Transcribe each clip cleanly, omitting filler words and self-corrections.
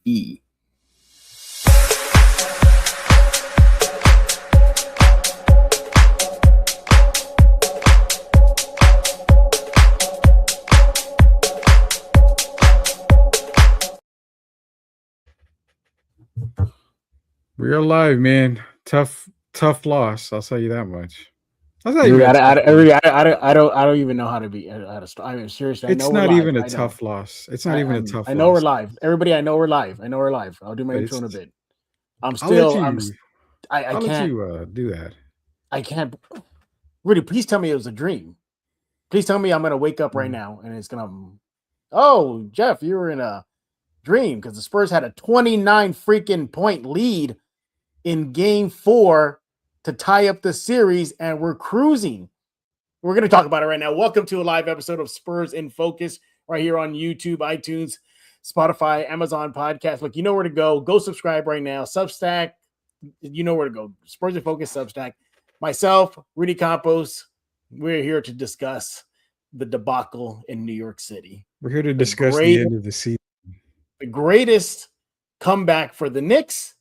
E. We're alive, man. Tough loss. I'll tell you that much. I don't even know how to be. How to start. I mean, seriously, it's not even a tough loss. It's not even a tough. I know we're live. Everybody, I know we're live. I'll do my intro in a bit. I can't do that. I can't. Rudy, please tell me it was a dream. Please tell me I'm gonna wake up right now and it's gonna. Oh, Jeff, you were in a dream because the Spurs had a 29 freaking point lead in Game 4 to tie up the series, and we're cruising. We're going to talk about it right now. Welcome to a live episode of Spurs in Focus right here on YouTube, iTunes, Spotify, Amazon Podcast. Look, you know where to go. Go subscribe right now. Substack, you know where to go. Spurs in Focus, Substack. Myself, Rudy Campos, we're here to discuss the debacle in New York City. We're here to discuss the end of the season. The greatest comeback for the Knicks,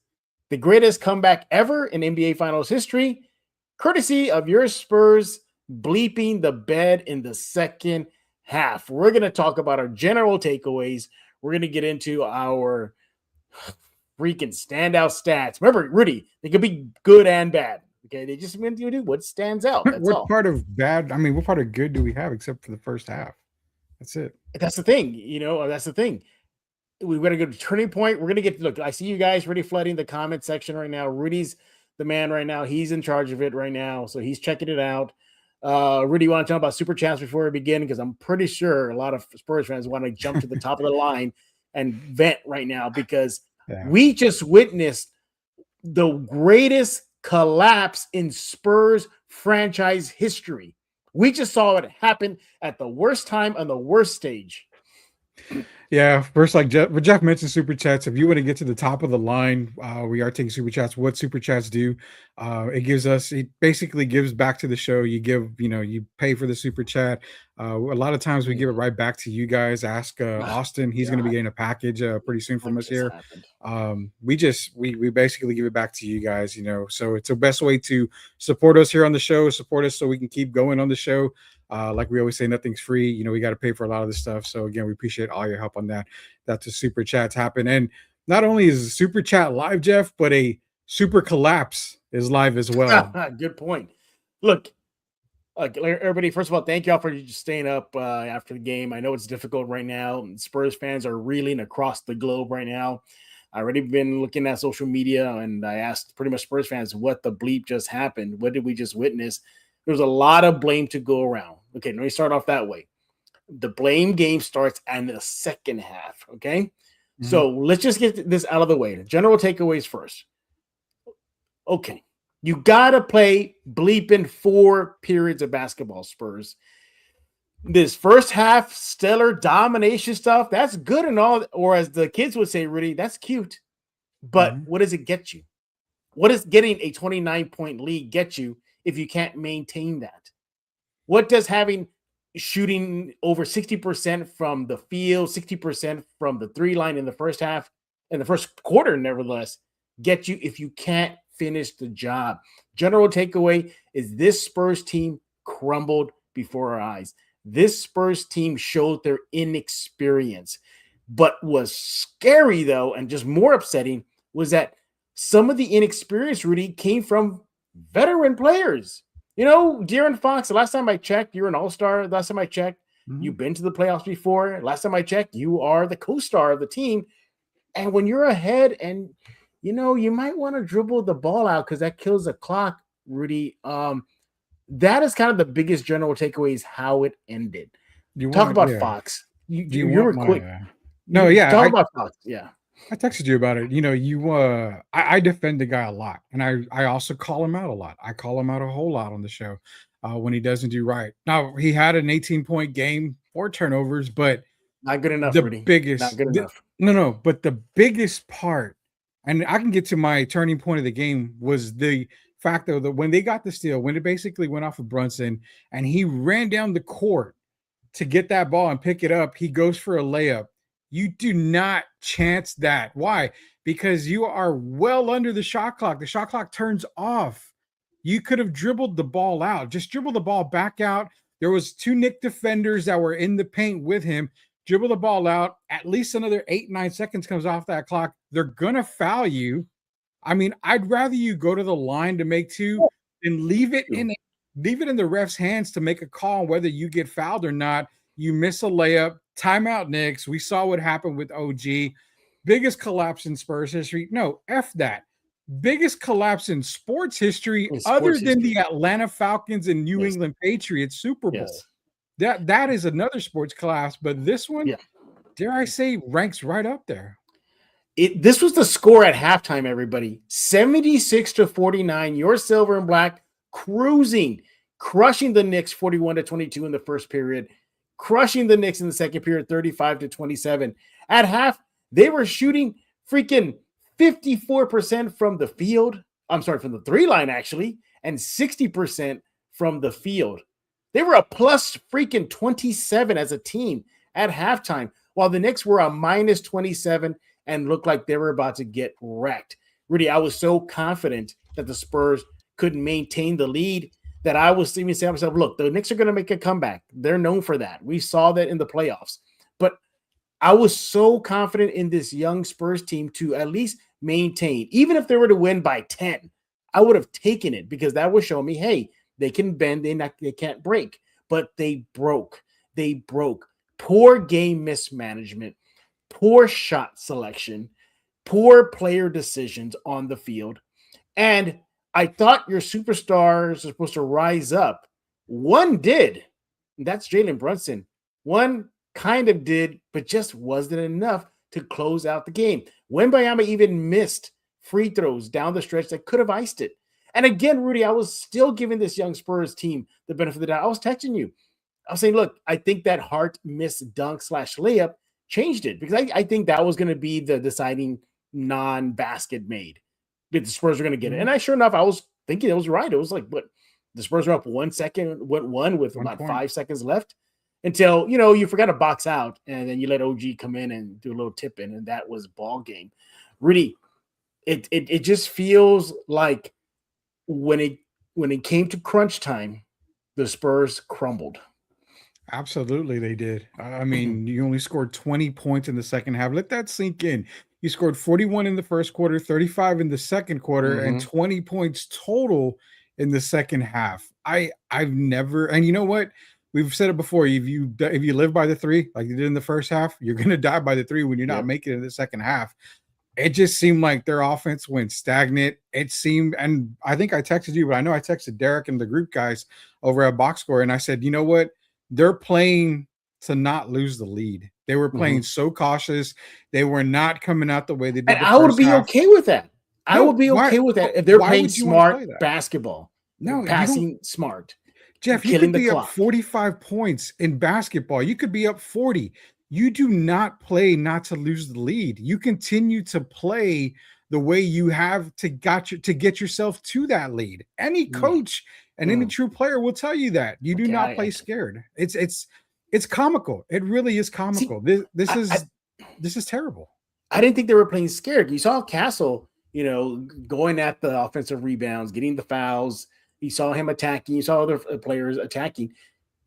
the greatest comeback ever in NBA Finals history, courtesy of your Spurs bleeping the bed in the second half. We're going to talk about our general takeaways. We're going to get into our freaking standout stats. Remember, Rudy, they could be good and bad. Okay, they just meant to do what stands out. That's what all. Part of bad? I mean, what part of good do we have except for the first half? That's it. That's the thing. That's the thing. We're going to go to turning point. We're going to get, look, I see you guys really flooding the comment section right now. Rudy's the man right now. He's in charge of it right now. So he's checking it out. Rudy, you want to talk about super chats before we begin? Because I'm pretty sure a lot of Spurs fans want to jump to the top of the line and vent right now because we just witnessed the greatest collapse in Spurs franchise history. We just saw it happen at the worst time on the worst stage. Yeah, first, like Jeff mentioned, super chats. If you want to get to the top of the line, we are taking super chats. What super chats do? It basically gives back to the show. You give, you pay for the super chat. A lot of times we give it right back to you guys. Ask Austin; he's going to be getting a package pretty soon from us here. We basically give it back to you guys. So it's the best way to support us here on the show. Support us so we can keep going on the show. Like we always say, nothing's free. We got to pay for a lot of this stuff. So again, we appreciate all your help on that. That's the super chats happen. And not only is the super chat live, Jeff, but a super collapse is live as well. Good point. Look, everybody, first of all, thank y'all for just staying up after the game. I know it's difficult right now. Spurs fans are reeling across the globe right now. I've already been looking at social media and I asked pretty much Spurs fans what the bleep just happened. What did we just witness? There's a lot of blame to go around. Okay, let me start off that way. The blame game starts in the second half, okay? Mm-hmm. So let's just get this out of the way. The general takeaways first. Okay, you got to play bleeping 4 periods of basketball, Spurs. This first half stellar domination stuff, that's good and all, or as the kids would say, Rudy, that's cute. But what does it get you? What does getting a 29-point lead get you if you can't maintain that? What does having shooting over 60% from the field, 60% from the 3 line in the first half, in the first quarter, nevertheless, get you if you can't finish the job? General takeaway is this Spurs team crumbled before our eyes. This Spurs team showed their inexperience. But was scary, though, and just more upsetting, was that some of the inexperience, Rudy, came from veteran players. De'Aaron Fox, the last time I checked, you're an all-star. Last time I checked, you've been to the playoffs before. Last time I checked, you are the co-star of the team. And when you're ahead and, you might want to dribble the ball out because that kills the clock, Rudy. That is kind of the biggest general takeaway is how it ended. Talk about Fox. You were quick. Talk about Fox. Yeah. I texted you about it. I defend the guy a lot, and I also call him out a lot. I call him out a whole lot on the show when he doesn't do right. Now, he had an 18-point game, 4 turnovers, but not good enough, Rudy. Not good enough. No, but the biggest part, and I can get to my turning point of the game, was the fact, though, that when they got the steal, when it basically went off of Brunson, and he ran down the court to get that ball and pick it up, he goes for a layup. You do not chance that. Why? Because you are well under the shot clock. The shot clock turns off. You could have dribbled the ball out. Just dribble the ball back out. There was 2 Knick defenders that were in the paint with him. Dribble the ball out. At least another 8-9 seconds comes off that clock. They're gonna foul you. I mean, I'd rather you go to the line to make 2 than leave it in the ref's hands to make a call on whether you get fouled or not. You miss a layup, timeout Knicks. We saw what happened with OG. Biggest collapse in Spurs history. No, F that. Biggest collapse in sports history other than the Atlanta Falcons and New England Patriots Super Bowl. That is another sports collapse, but this one, dare I say, ranks right up there. This was the score at halftime, everybody. 76-49. Your silver and black cruising, crushing the Knicks 41-22 in the first period, crushing the Knicks in the second period 35-27. At half, they were shooting freaking 54% from the field. I'm sorry, from the 3-line, actually, and 60% from the field. They were a plus freaking 27 as a team at halftime, while the Knicks were a minus 27 and looked like they were about to get wrecked. Rudy, I was so confident that the Spurs could maintain the lead that I was even saying to myself, look, the Knicks are going to make a comeback. They're known for that. We saw that in the playoffs. But I was so confident in this young Spurs team to at least maintain. Even if they were to win by 10, I would have taken it because that would show me, hey, they can bend, they can't break. But they broke. They broke. Poor game mismanagement, poor shot selection, poor player decisions on the field. And I thought your superstars are supposed to rise up. One did. That's Jalen Brunson. One kind of did, but just wasn't enough to close out the game. Wembanyama even missed free throws down the stretch that could have iced it. And again, Rudy, I was still giving this young Spurs team the benefit of the doubt. I was texting you. I was saying, look, I think that Hart missed dunk / layup changed it because I think that was going to be the deciding non-basket made. But the Spurs were going to get it. And sure enough, I was thinking it was right. It was like, but the Spurs were up 1 second, went one with about 5 seconds left until, you forgot to box out and then you let OG come in and do a little tip in, and that was ball game. Rudy, it just feels like when it came to crunch time, the Spurs crumbled. Absolutely, they did. I mean, you only scored 20 points in the second half. Let that sink in. You scored 41 in the first quarter, 35 in the second quarter, and 20 points total in the second half. I've never, and you know what? We've said it before. If you live by the 3, like you did in the first half, you're gonna die by the 3 when you're not making it in the second half. It just seemed like their offense went stagnant. It seemed, and I think I texted you, but I know I texted Derek and the group guys over at Box Score, and I said, you know what? They're playing to not lose the lead. They were playing so cautious. They were not coming out the way they did. And I would be okay with that. I would be okay with that if they're playing smart basketball. No, passing smart. Jeff, you could be up 45 points in basketball. You could be up 40. You do not play not to lose the lead. You continue to play the way you have to get yourself to that lead. Any coach and any true player will tell you that. You do not play scared. It's comical. It really is comical. See, this is terrible. I didn't think they were playing scared. You saw Castle, going at the offensive rebounds, getting the fouls. You saw him attacking. You saw other players attacking.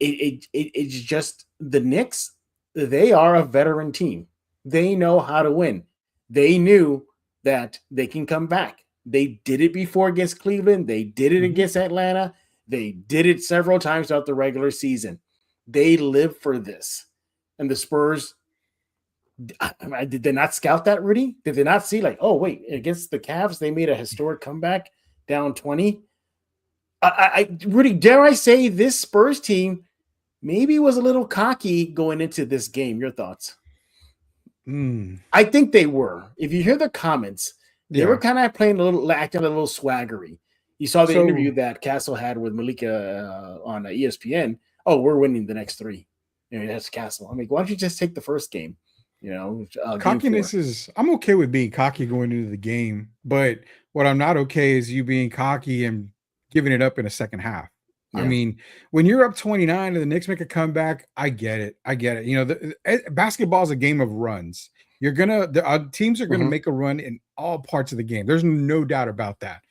It's just the Knicks. They are a veteran team. They know how to win. They knew that they can come back. They did it before against Cleveland. They did it against Atlanta. They did it several times throughout the regular season. They live for this. And the Spurs, did they not scout that, Rudy? Did they not see oh, wait, against the Cavs, they made a historic comeback down 20? Rudy, dare I say this Spurs team maybe was a little cocky going into this game. Your thoughts? I think they were. If you hear the comments, they were kind of acting a little swaggery. You saw the interview that Castle had with Malika on ESPN. Oh, we're winning the next 3. That's Castle. I mean, why don't you just take the first game? Cockiness is. I'm okay with being cocky going into the game, but what I'm not okay is you being cocky and giving it up in a second half. I Yeah. mean, when you're up 29 and the Knicks make a comeback, I get it. I get it. Basketball is a game of runs. Teams are gonna Hmm. make a run in all parts of the game. There's no doubt about that.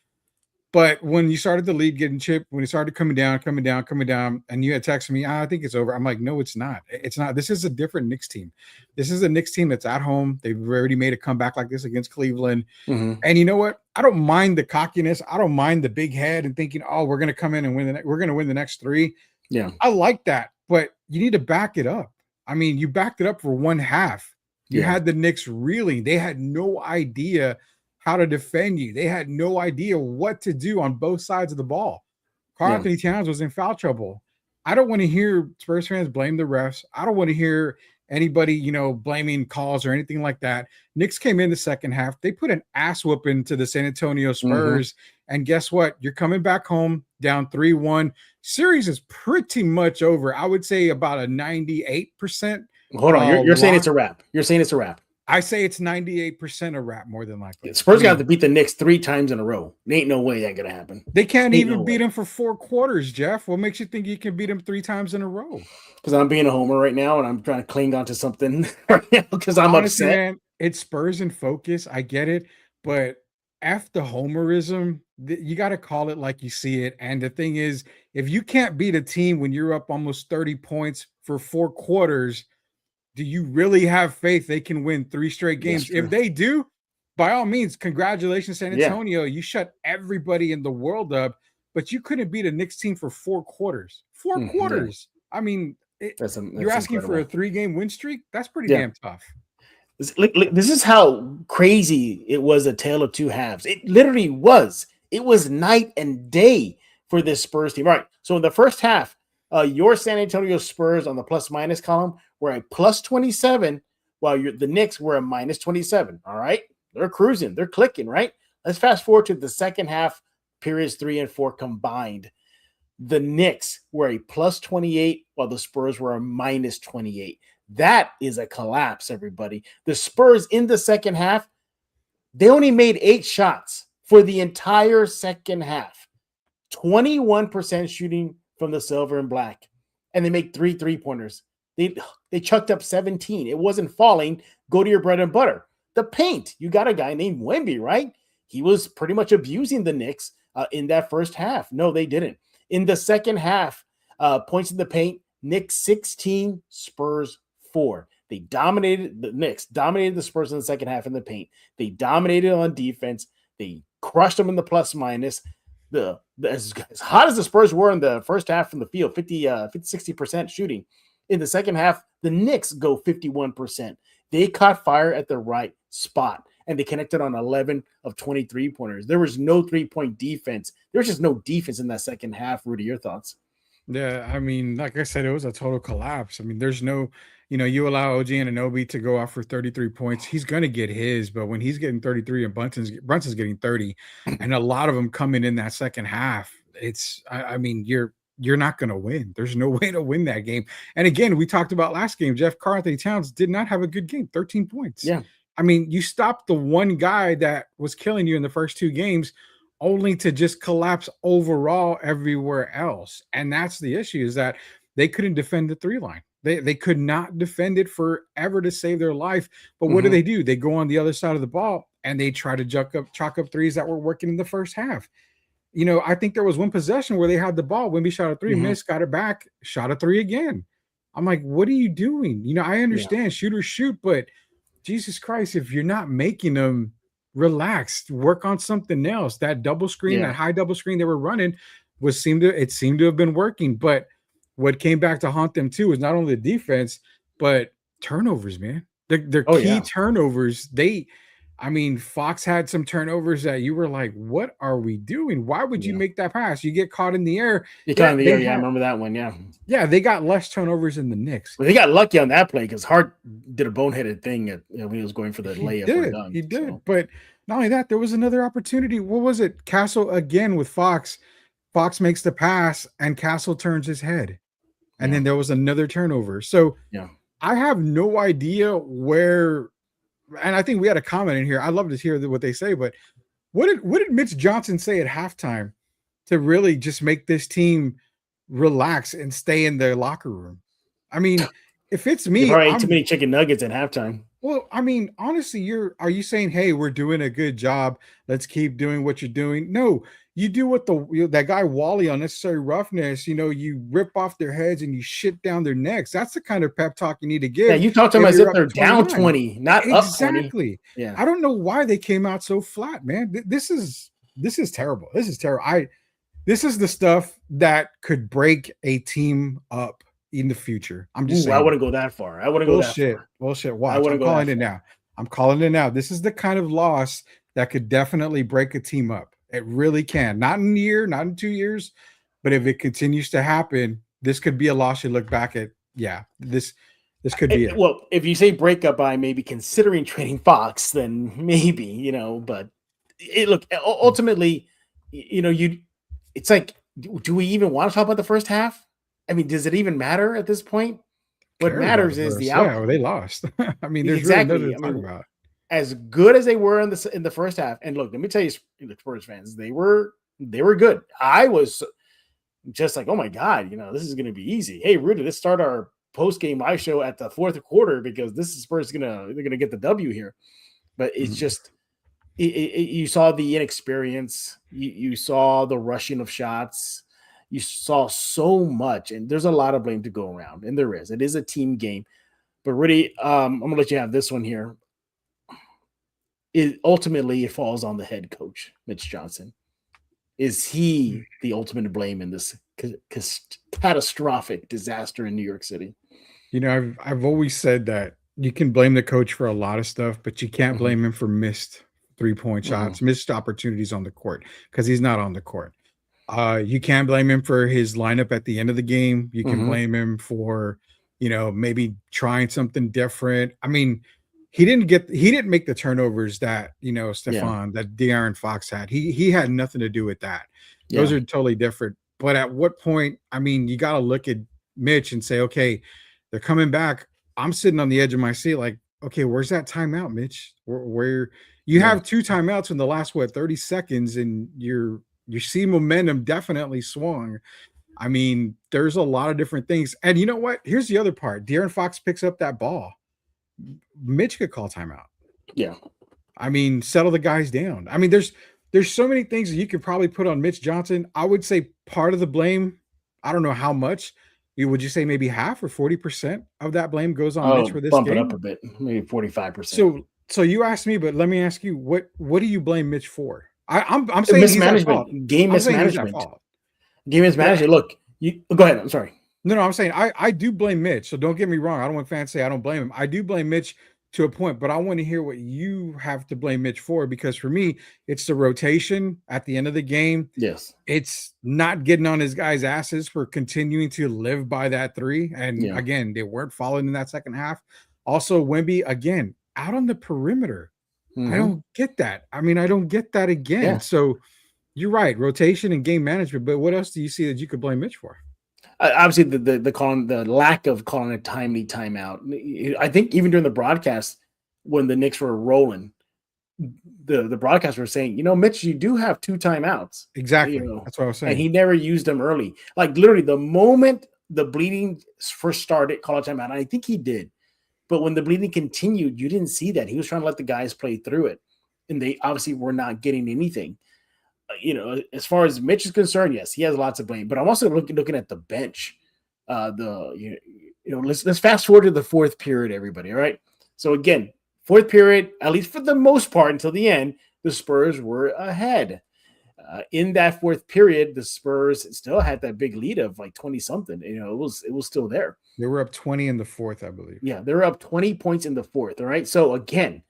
But when you started the lead getting chipped, when it started coming down, coming down, coming down, and you had texted me, I think it's over. I'm like, no, it's not. It's not. This is a different Knicks team. This is a Knicks team that's at home. They've already made a comeback like this against Cleveland. Hmm. And you know what? I don't mind the cockiness. I don't mind the big head and thinking, oh, we're going to come in and we're going to win the next three. Yeah. I like that, but you need to back it up. I mean, you backed it up for one half. You Yeah. had the Knicks reeling. They had no idea how to defend you. They had no idea what to do on both sides of the ball. Karl Yeah. Anthony Towns was in foul trouble. I don't want to hear Spurs fans blame the refs. I don't want to hear anybody, blaming calls or anything like that. Knicks came in the second half. They put an ass whooping to the San Antonio Hmm. Spurs. And guess what? You're coming back home down 3-1. Series is pretty much over. I would say about a 98% Hold on. You're saying it's lock. a wrap. You're saying it's a wrap. I say it's 98% a wrap more than likely. Spurs I got to mean, beat the Knicks 3 times in a row. Ain't no way that gonna happen. they can't Ain't no even beat way. him for 4 quarters, Jeff. What makes you think you can beat him 3 times in a row? Because I'm being a homer right now and I'm trying to cling on to something right now because I'm Honestly, upset. man, it's Spurs in focus. I get it, but F the homerism. You got to call it like you see it. And the thing is, if you can't beat a team when you're up almost 30 points for 4 quarters, do you really have faith they can win 3 straight That's games? If true. they do, by all means, congratulations, San Yeah. Antonio. You shut everybody in the world up, but you couldn't beat a Knicks team for 4 quarters. Four Yeah. quarters. I mean, you're That's asking for a incredible. 3-game win streak? That's pretty Yeah. damn tough. This is how crazy it was, a tale of two halves. It literally was. It was night and day for this Spurs team. All right. So in the first half, your San Antonio Spurs on the plus minus column were a plus 27, while the Knicks were a minus 27. All right. They're cruising. They're clicking, right? Let's fast forward to the second half, periods 3 and 4 combined. The Knicks were a plus 28, while the Spurs were a minus 28. That is a collapse, everybody. The Spurs in the second half, they only made 8 shots for the entire second half. 21% shooting from the silver and black. And they make 3 3-pointers. They chucked up 17. It wasn't falling. Go to your bread and butter. The paint. You got a guy named Wemby, right? He was pretty much abusing the Knicks in that first half. No, they didn't. In the second half, points in the paint, Knicks 16, Spurs 4. They dominated the Knicks, dominated the Spurs in the second half in the paint. They dominated on defense. They crushed them in the plus minus. As hot as the Spurs were in the first half from the field, 60% shooting. In the second half, the Knicks go 51%. They caught fire at the right spot, and they connected on 11 of 23 pointers. There was no 3-point defense. There was just no defense in that second half. Rudy, your thoughts? Yeah, I mean, like I said, it was a total collapse. I mean, there's no, you allow OG Anunoby to go off for 33 points. He's going to get his, but when he's getting 33 and Brunson's getting 30, and a lot of them coming in that second half, I mean, you're not going to win. There's no way to win that game. And again, we talked about last game, Karl Anthony Towns did not have a good game, 13 points. Yeah. I mean, you stopped the one guy that was killing you in the first 2 games only to just collapse overall everywhere else. And that's the issue, is that they couldn't defend the 3 line. They could not defend it forever to save their life. But what do? They go on the other side of the ball and they try to chalk up threes that were working in the first half. I think there was one possession where they had the ball. Wemby shot a 3, missed, got it back, shot a 3 again. I'm like, what are you doing? I understand shooters shoot, but Jesus Christ, if you're not making them, relax, work on something else. That double screen, that high double screen they were running seemed to have been working. But what came back to haunt them too is not only the defense, but turnovers, man. Their key turnovers. Fox had some turnovers that you were like, what are we doing? Why would you make that pass? You get caught in the air. You caught in the air. Yeah, I remember that one. Yeah. Yeah, they got less turnovers than the Knicks. Well, they got lucky on that play because Hart did a boneheaded thing when he was going for the layup or dunk. He did. So. But not only that, there was another opportunity. What was it? Castle again with Fox. Fox makes the pass and Castle turns his head. And then there was another turnover. So I have no idea where, and I think we had a comment in here. I'd love to hear what they say, but what did Mitch Johnson say at halftime to really just make this team relax and stay in their locker room. I mean, if it's They me, probably ate too I'm many chicken nuggets at halftime. well, I mean, honestly, are you saying, "Hey, we're doing a good job. Let's keep doing what you're doing"? No, you do what that guy Wally on Necessary Roughness, you rip off their heads and you shit down their necks. That's the kind of pep talk you need to Yeah, give you talk to them if as you're if up they're down 29. 20, not up 20. Exactly. Yeah. I don't know why they came out so flat, man. This is terrible. This is terrible. This is the stuff that could break a team up in the future. I'm just Ooh, I saying. wouldn't go that far. I wouldn't go that Bullshit. far. Bullshit. I Watch. I'm wouldn't go that calling it far. now. I'm calling it now. This is the kind of loss that could definitely break a team up. It really can. Not in a year, not in 2 years, but if it continues to happen, this could be a loss you look back at. Yeah, this could be it. Well, if you say breakup by maybe considering trading Fox, then maybe, but look, ultimately, it's like, do we even want to talk about the first half? I mean, does it even matter at this point? What Cares about the matters is the first. Yeah, well, they outcome. lost. I mean, there's really nothing Exactly. to I talk mean, about. as good as they were in the first half, and look, let me tell you, the Spurs fans, they were good. I was just like, oh my god, this is going to be easy. Hey, Rudy, let's start our post game live show at the fourth quarter because this is Spurs they're gonna get the W here. But it's just you saw the inexperience, you saw the rushing of shots, you saw so much, and there's a lot of blame to go around, and there is. It is a team game. But Rudy, I'm gonna let you have this one here. Ultimately it falls on the head coach, Mitch Johnson. Is he the ultimate to blame in this catastrophic disaster in New York City? I've always said that you can blame the coach for a lot of stuff, but you can't Mm-hmm. blame him for missed 3-point Mm-hmm. shots, missed opportunities on the court because he's not on the court. You can't blame him for his lineup at the end of the game. You can Mm-hmm. blame him for, maybe trying something different. I mean, he didn't make the turnovers that, Yeah. that De'Aaron Fox had. He had nothing to do with that. Those Yeah. are totally different. But at what point, I mean, you got to look at Mitch and say, okay, they're coming back. I'm sitting on the edge of my seat, like, okay, where's that timeout, Mitch? Where you Yeah. have 2 timeouts in the last 30 seconds, and you see momentum definitely swung. I mean, there's a lot of different things. And you know what? Here's the other part. De'Aaron Fox picks up that ball. Mitch could call timeout. Yeah. I mean, settle the guys down. I mean, there's so many things that you could probably put on Mitch Johnson. I would say part of the blame, I don't know how much. Would you say maybe half or 40% of that blame goes on Mitch for Oh, this bump it up a game? bit, maybe 45%. So you asked me, but let me ask you, what do you blame Mitch for? I'm saying he's at fault. Mismanagement, game I'm saying he's at mismanagement, fault. game But mismanagement. Look, you go ahead. I'm sorry. no, I'm saying I do blame Mitch. So don't get me wrong. I don't want fans to say I don't blame him. I do blame Mitch to a point, but I want to hear what you have to blame Mitch for, because for me, it's the rotation at the end of the game. Yes. It's not getting on his guys' asses for continuing to live by that three. And Yeah. again, they weren't following in that second half. Also, Wemby, again, out on the perimeter. I Mm-hmm. don't get that. I mean, I don't get that again. Yeah. So you're right, rotation and game management. But what else do you see that you could blame Mitch for? Obviously, the lack of calling a timely timeout. I think even during the broadcast when the Knicks were rolling, the broadcast were saying, Mitch, you do have 2 timeouts. Exactly. That's what I was saying. And he never used them early. Like literally, the moment the bleeding first started, call a timeout. And I think he did. But when the bleeding continued, you didn't see that. He was trying to let the guys play through it. And they obviously were not getting anything. As far as Mitch is concerned, yes, he has lots of blame. But I'm also looking at the bench. Let's fast forward to the fourth period, everybody. All right. So again, fourth period, at least for the most part until the end, the Spurs were ahead. In that fourth period, the Spurs still had that big lead of like 20 something. It was still there. They were up 20 in the fourth, I believe. Yeah, they were up 20 points in the fourth. All right. So again,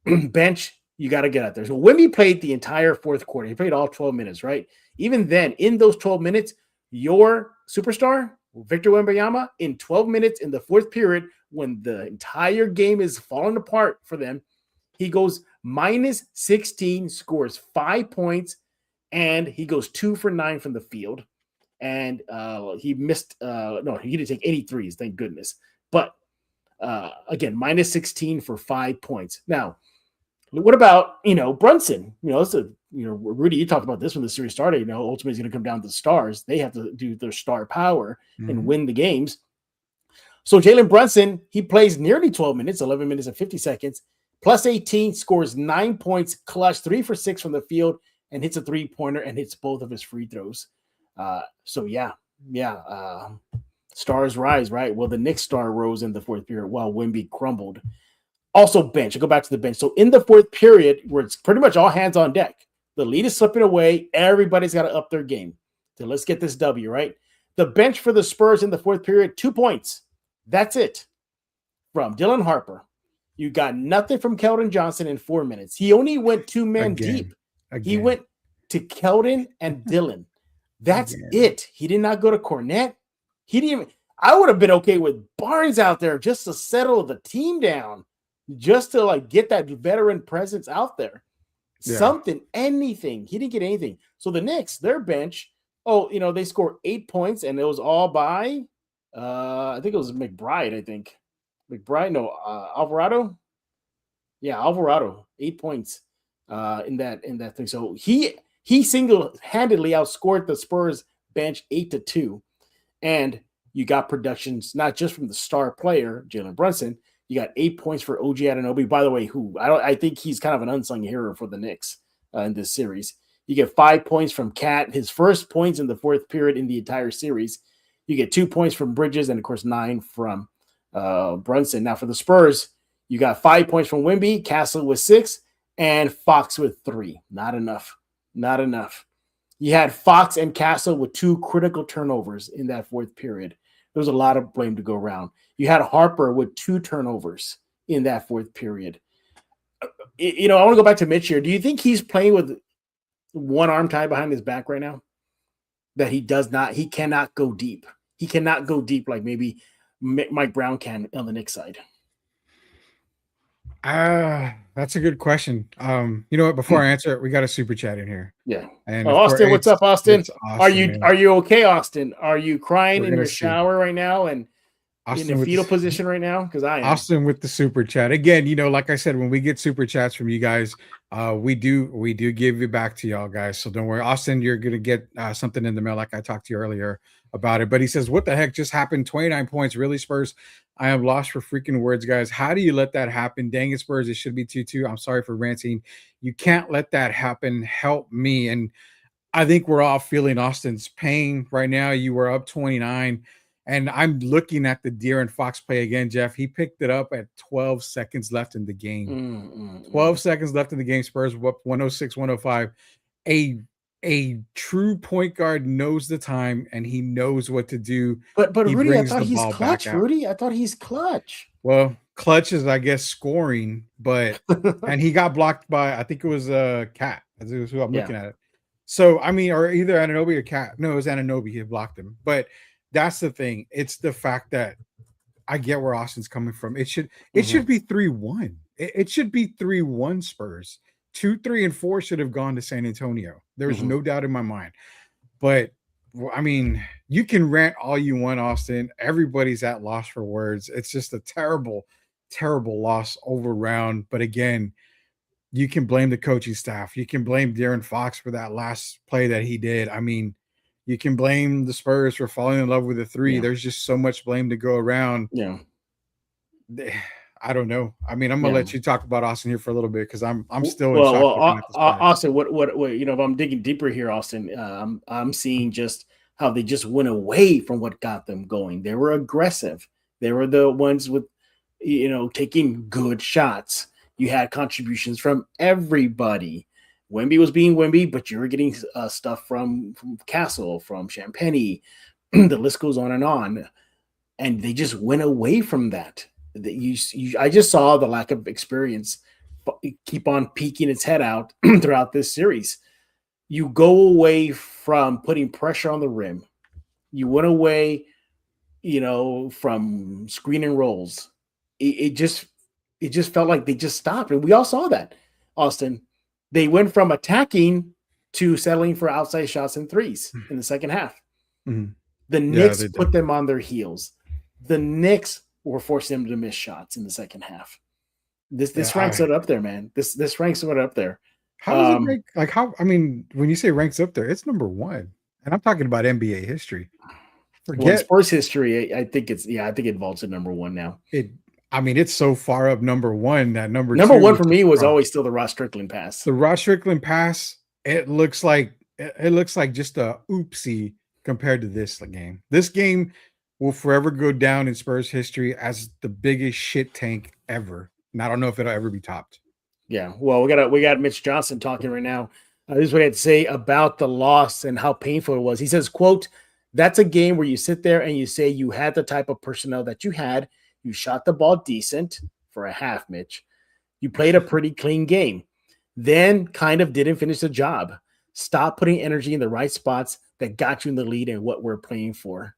bench, you got to get out there. So Wemby played the entire fourth quarter. He played all 12 minutes, right? Even then, in those 12 minutes, your superstar, Victor Wembanyama, in 12 minutes in the fourth period, when the entire game is falling apart for them, he goes minus 16, scores 5 points, and he goes 2 for 9 from the field. And he missed, he didn't take any threes, thank goodness. But again, minus 16 for 5 points. Now, What about, Brunson? It's Rudy, you talked about this when the series started. Ultimately it's going to come down to the stars. They have to do their star power and win the games. So Jalen Brunson, he plays nearly 12 minutes, 11 minutes and 50 seconds, plus 18, scores 9 points, clutch 3 for 6 from the field, and hits a 3-pointer and hits both of his free throws. Stars rise, right? Well, the Knicks star rose in the fourth period while Wemby crumbled. Also bench. I go back to the bench. So in the fourth period, where it's pretty much all hands on deck, the lead is slipping away. Everybody's got to up their game. So let's get this W, right? The bench for the Spurs in the fourth period, 2 points. That's it. From Dylan Harper. You got nothing from Keldon Johnson in 4 minutes. He only went 2 men deep. He went to Keldon and Dylan. That's it. He did not go to Cornette. He didn't even. I would have been okay with Barnes out there just to settle the team down, just to get that veteran presence out there. Yeah. Something, anything. He didn't get anything. So the Knicks, their bench, they scored 8 points, and it was all by I think it was McBride. Alvarado. Yeah, Alvarado, 8 points in that thing. So he single-handedly outscored the Spurs bench 8-2. And you got productions not just from the star player, Jalen Brunson. You got 8 points for OG Anunoby, by the way, who I think he's kind of an unsung hero for the Knicks in this series. You get 5 points from Cat, his first points in the fourth period in the entire series. You get 2 points from Bridges, and of course 9 from Brunson. Now for the Spurs, you got 5 points from Wemby, Castle with 6, and Fox with 3. Not enough. You had Fox and Castle with 2 critical turnovers in that fourth period. There was a lot of blame to go around. You had Harper with 2 turnovers in that fourth period. I want to go back to Mitch here. Do you think he's playing with one arm tied behind his back right now? That he cannot go deep. He cannot go deep like maybe Mike Brown can on the Knicks side. That's a good question. You know what? Before I answer it, we got a super chat in here. Yeah. And Austin, what's up, Austin? Austin, are you okay, Austin? Are you crying in your shower right now and Austin in a fetal position right now? Because I am. Austin with the super chat again. Like I said, when we get super chats from you guys, we do give it back to y'all guys. So don't worry, Austin. You're gonna get something in the mail, like I talked to you earlier about it. But he says, "What the heck just happened? 29 points, really, Spurs? I am lost for freaking words, guys. How do you let that happen? Dang it, Spurs! It should be 2-2. I'm sorry for ranting. You can't let that happen. Help me." And I think we're all feeling Austin's pain right now. You were up 29. And I'm looking at the De'Aaron Fox play again, Jeff. He picked it up at 12 seconds left in the game. 12 seconds left in the game. Spurs up 106-105. A true point guard knows the time, and he knows what to do. But Rudy, I thought he's clutch, Rudy. I thought he's clutch. Well, clutch is, I guess, scoring. But and he got blocked by, I think it was Cat. That's who I'm looking at it. So, I mean, or either Anunoby or Cat. No, it was Anunoby. He blocked him. But that's the thing. It's the fact that I get where Austin's coming from. It should be 3-1. It should be 3-1 Spurs. 2, 3, and 4 should have gone to San Antonio. There's no doubt in my mind. But I mean, you can rant all you want, Austin. Everybody's at loss for words. It's just a terrible, terrible loss over round. But again, you can blame the coaching staff. You can blame De'Aaron Fox for that last play that he did. I mean, you can blame the Spurs for falling in love with the 3. Yeah. There's just so much blame to go around. Yeah. I don't know. I mean, I'm gonna let you talk about Austin here for a little bit because I'm still in shock. Austin, what if I'm digging deeper here, Austin, I'm seeing just how they just went away from what got them going. They were aggressive. They were the ones with taking good shots. You had contributions from everybody. Wemby was being Wemby, but you were getting stuff from Castle, from Champagny. The list goes on. And they just went away from that. I just saw the lack of experience keep on peeking its head out throughout this series. You go away from putting pressure on the rim. You went away, from screen and rolls. It just felt like they just stopped. And we all saw that, Austin. They went from attacking to settling for outside shots and threes in the second half. Mm-hmm. The Knicks put them on their heels. The Knicks were forcing them to miss shots in the second half. This ranks Yeah, it up there, man. This ranks it up there. how does it rank? Like how? I mean, when you say ranks up there, it's number one, and I'm talking about NBA history. Well, in Forget Spurs history, I think I think it vaults at number one now. it. I mean, it's so far up number one that number Number two one is for just me was cross. always still the Ross Strickland pass. The Rod Strickland pass. It looks like just a oopsie compared to this game. This game will forever go down in Spurs history as the biggest shit tank ever. And I don't know if it'll ever be topped. Yeah. Well, we got Mitch Johnson talking right now. This is what he had to say about the loss and how painful it was. He says, "quote That's a game where you sit there and you say you had the type of personnel that you had. You shot the ball decent for a half, Mitch. You played a pretty clean game. Then kind of didn't finish the job. Stop putting energy in the right spots that got you in the lead and what we're playing for.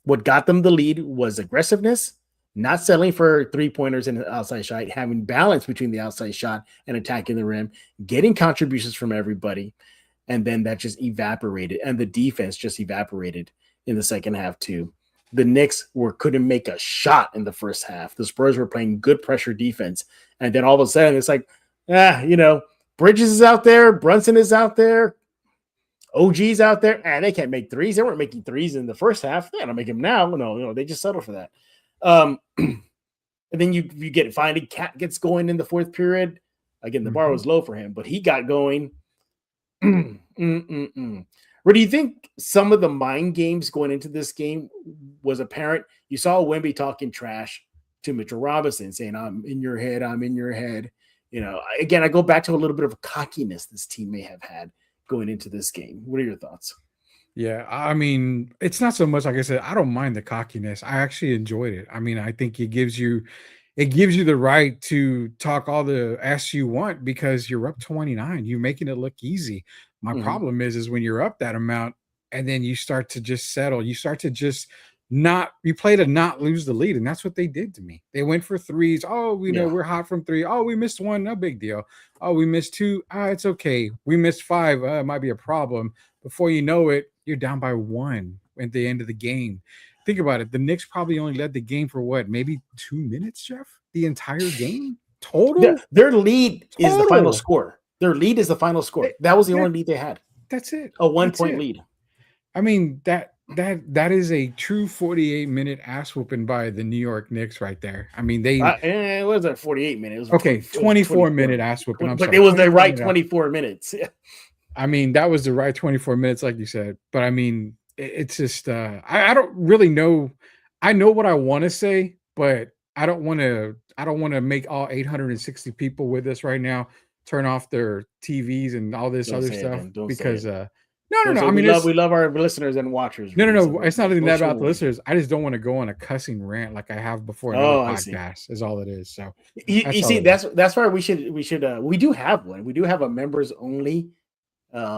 What got them the lead was aggressiveness, not settling for 3-pointers and an outside shot, having balance between the outside shot and attacking the rim, getting contributions from everybody. And then that just evaporated. And the defense just evaporated in the second half, too. The Knicks couldn't make a shot in the first half. The Spurs were playing good pressure defense. And then all of a sudden, it's like, Bridges is out there, Brunson is out there, OG's out there, and they can't make threes. They weren't making threes in the first half. They don't make them now. No, they just settle for that. And then you get finally Cat gets going in the fourth period. Again, the bar was low for him, but he got going. Or do you think some of the mind games going into this game was apparent? You saw Wemby talking trash to Mitchell Robinson, saying, "I'm in your head. I'm in your head." Again, I go back to a little bit of cockiness this team may have had going into this game. What are your thoughts? Yeah, I mean, it's not so much like I said, I don't mind the cockiness. I actually enjoyed it. I mean, I think it gives you the right to talk all the ass you want because you're up 29. You're making it look easy. My problem is when you're up that amount and then you start to just settle, you start to just you play to not lose the lead. And that's what they did to me. They went for threes. Oh, we're hot from three. Oh, we missed one. No big deal. Oh, we missed two. It's okay. We missed five. It might be a problem. Before you know it, you're down by one at the end of the game. Think about it. The Knicks probably only led the game for what, maybe 2 minutes, Jeff? The entire game total? Their lead is the final score. Their lead is the final score. That was the only lead they had. That's it. A 1-point lead. I mean, that is a true 48-minute ass whooping by the New York Knicks right there. I mean, it wasn't 48 minutes. It was 24-minute ass whooping. But it was the right 24 minutes. I mean, that was the right 24 minutes, like you said. But I mean, it's just I don't really know. I know what I want to say, but I don't want to make all 860 people with us right now turn off their TVs and all this other stuff because no. I mean, we love our listeners and watchers. No. It's not even that about the listeners. I just don't want to go on a cussing rant like I have before another podcast. Is all it is. So you see, that's why we we do have one. We do have a members only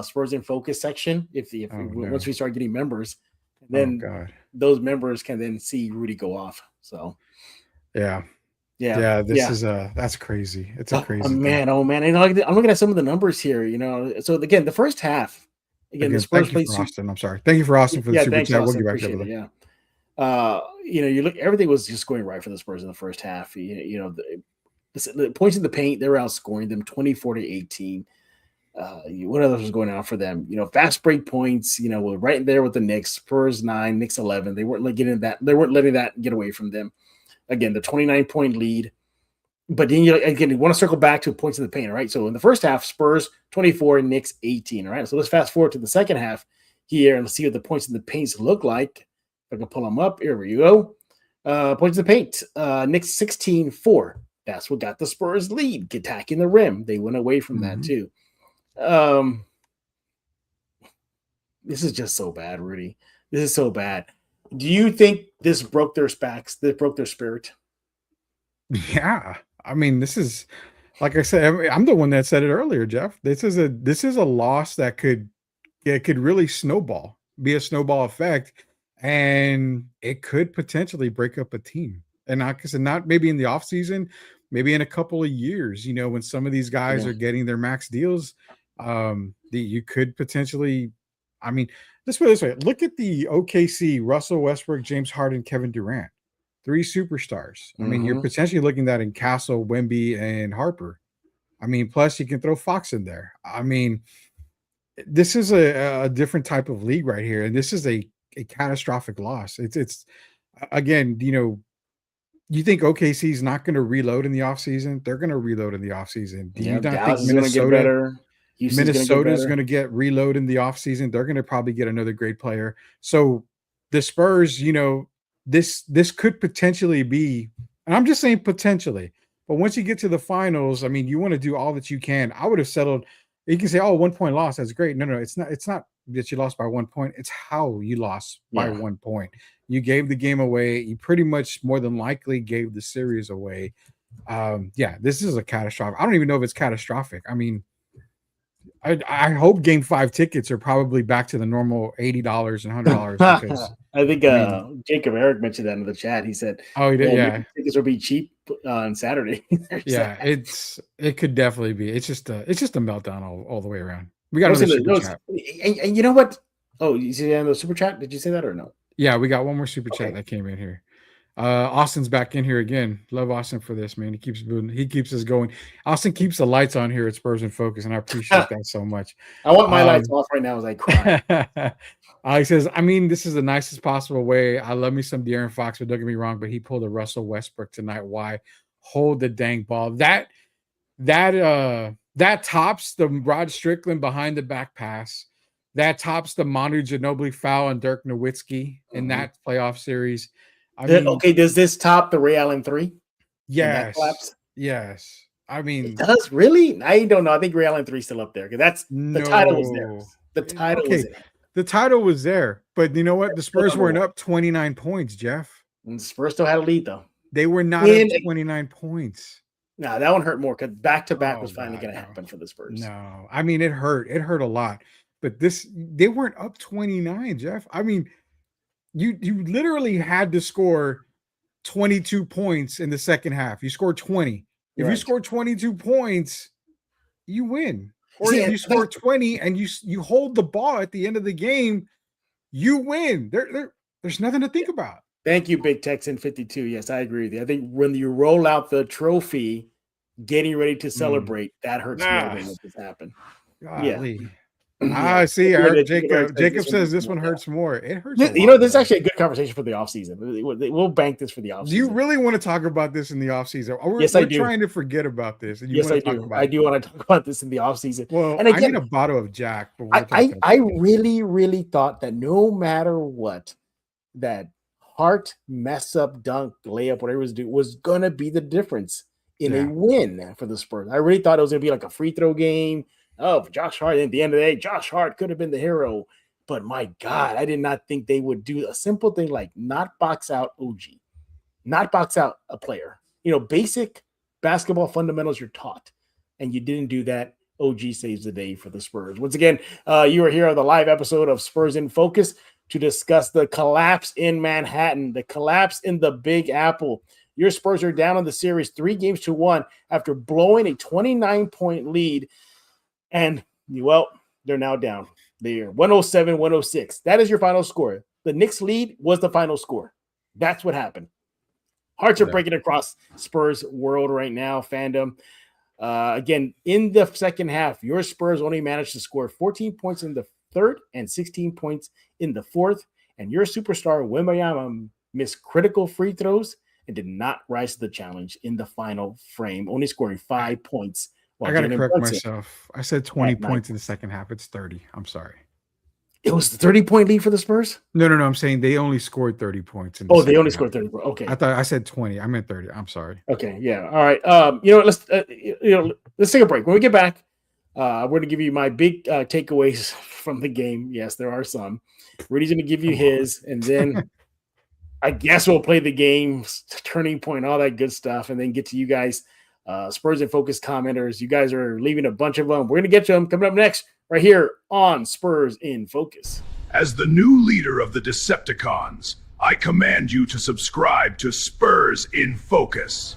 Spurs in Focus section. Once we start getting members, then those members can then see Rudy go off. So yeah. This is that's crazy. It's a crazy man. Oh man, and I'm looking at some of the numbers here. So again, the first half. Again, the Spurs played Austin. I'm sorry. Thank you for Austin for the super chat. We'll get back to it. Yeah. You look, everything was just going right for the Spurs in the first half. The points in the paint, they were outscoring them 24-18. What else was going on for them? Fast break points. We're right there with the Knicks. Spurs 9, Knicks 11. They weren't letting that get away from them. Again, the 29-point lead. But then you want to circle back to points in the paint, right? So in the first half, Spurs 24, Knicks 18. All right. So let's fast forward to the second half here and let's see what the points in the paints look like. If I can pull them up. Here we go. Points in the paint. Knicks 16-4. That's what got the Spurs lead. Attacking the rim. They went away from that too. This is just so bad, Rudy. This is so bad. Do you think this broke their backs? This broke their spirit? Yeah. I mean, this is, like I said, I'm the one that said it earlier, Jeff. This is a loss that could really snowball, be a snowball effect, and it could potentially break up a team. And like I said, not maybe in the offseason, maybe in a couple of years, when some of these guys are getting their max deals, you could potentially, I mean, let's put it this way. Look at the OKC, Russell Westbrook, James Harden, Kevin Durant. 3 superstars. I mean, you're Mm-hmm. potentially looking at in Castle, Wemby, and Harper. I mean, plus you can throw Fox in there. I mean, this is a different type of league right here, and this is a catastrophic loss. It's again, you think OKC is not going to reload in the offseason? They're going to reload in the offseason. Do you Yeah, not think Dallas is going to get better. Houston's going to get Minnesota is going better. to get reload in the offseason? They're going to probably get another great player. So the Spurs, this could potentially be, and I'm just saying potentially, but once you get to the finals, I mean, you want to do all that you can. I would have settled. You can say, "Oh, 1 point loss, that's great." No, it's not. It's not that you lost by 1 point. It's how you lost by Yeah. 1 point. You gave the game away. You pretty much more than likely gave the series away. Yeah, this is a catastrophic. I don't even know if it's catastrophic. I mean, I hope Game 5 tickets are probably back to the normal $80 and $100 because I think I mean, Jacob Eric mentioned that in the chat. He said, oh, he did, "Well, maybe yeah, tickets will be cheap on Saturday." yeah. It could definitely be. It's just a meltdown all the way around. We got I was another in the super notes, chat. and you know what? Oh, you see that in the super chat? Did you say that or no? Yeah, we got one more super chat Okay. that came in here. Austin's back in here again. Love Austin for this, man. He keeps moving. He keeps us going. Austin keeps the lights on here at Spurs in Focus, and I appreciate that so much. I want my lights off right now as I cry. He says, I mean, this is the nicest possible way. I love me some De'Aaron Fox, but don't get me wrong, but he pulled a Russell Westbrook tonight. Why? Hold the dang ball. That tops the Rod Strickland behind the back pass. That tops the Manu Ginobili foul on Dirk Nowitzki in that playoff series. I mean, Okay, does this top the Ray Allen 3 in that yes, collapse? yes. I It mean, does really? I don't know. I think Ray Allen 3 still up there because that's the title was there. no. The title was Okay, there. the title was there, but you know what? The Still Spurs number weren't one. up 29 points, Jeff. And Spurs still had a lead though. They were not up 29 points. No, that one hurt more because back to back Oh was finally God, going to no. happen for the Spurs. No. I mean, it hurt. It hurt a lot. But they weren't up 29, Jeff. I mean, you literally had to score 22 points in the second half. You scored 20. If you Right. score 22 points, you win. Or See, if you score 20 and you hold the ball at the end of the game, you win. There's nothing to think about. Thank you, Big Texan 52. Yes, I agree with you. I think when you roll out the trophy, getting ready to celebrate, that hurts more than what just happened. Golly. Yeah. I see. Jacob says this one hurts more. It hurts a lot. This is actually a good conversation for the offseason. We'll bank this for the offseason. Do you really want to talk about this in the offseason? Yes, I do. We're trying to forget about this. And Yes, I do. I do want to talk about this in the offseason. Well, and again, I need a bottle of Jack. I really, really thought that no matter what, that Hart mess up, dunk, layup, whatever it was do was gonna be the difference in a win for the Spurs. I really thought it was gonna be like a free throw game. Oh, for Josh Hart. At the end of the day, Josh Hart could have been the hero. But my God, I did not think they would do a simple thing like not box out OG, not box out a player. Basic basketball fundamentals you're taught, and you didn't do that. OG saves the day for the Spurs. Once again, you are here on the live episode of Spurs in Focus to discuss the collapse in Manhattan, the collapse in the Big Apple. Your Spurs are down in the series 3-1 after blowing a 29-point lead. And, well, they're now down. They're 107-106. That is your final score. The Knicks lead was the final score. That's what happened. Hearts are breaking across Spurs world right now, fandom. Again, in the second half, your Spurs only managed to score 14 points in the third and 16 points in the fourth. And your superstar, Wembanyama, missed critical free throws and did not rise to the challenge in the final frame, only scoring 5 points. I got to correct myself. I said 20 points in the second half. It's 30. I'm sorry. It was the 30-point lead for the Spurs? No. I'm saying they only scored 30 points. They only scored 30 points. Okay. I thought I said 20. I meant 30. I'm sorry. Okay. Yeah. All right. Let's take a break. When we get back, we're going to give you my big takeaways from the game. Yes, there are some. Rudy's going to give you his, and then I guess we'll play the game, turning point, all that good stuff, and then get to you guys, Spurs in Focus commenters. You guys are leaving a bunch of them. We're going to get to them coming up next right here on Spurs in Focus. As the new leader of the Decepticons, I command you to subscribe to Spurs in Focus.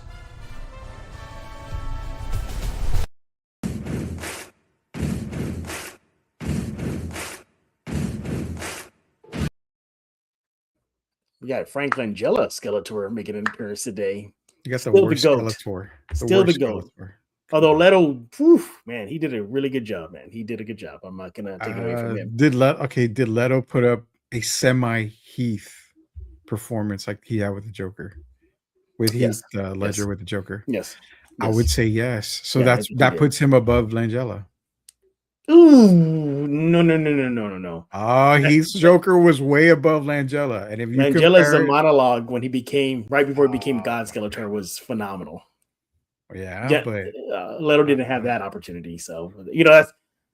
We got Frank Langella Skeletor making an appearance today. You got the Still the worst GOAT. Skeletor. Still the worst GOAT. Skeletor. Although Leto, whew, man, he did a really good job, man. He did a good job. I'm not gonna take it away from him. Did Leto put up a semi Heath performance like he had with the Joker? With Heath Ledger with the Joker? Yes. I would say yes. So Yeah, that puts him above Langella. Ooh, no. Heath's Joker was way above Langella. And if you Langella's compare monologue when he became right before he became God Skeletor was phenomenal. Yeah, but Leto didn't have that opportunity. So that's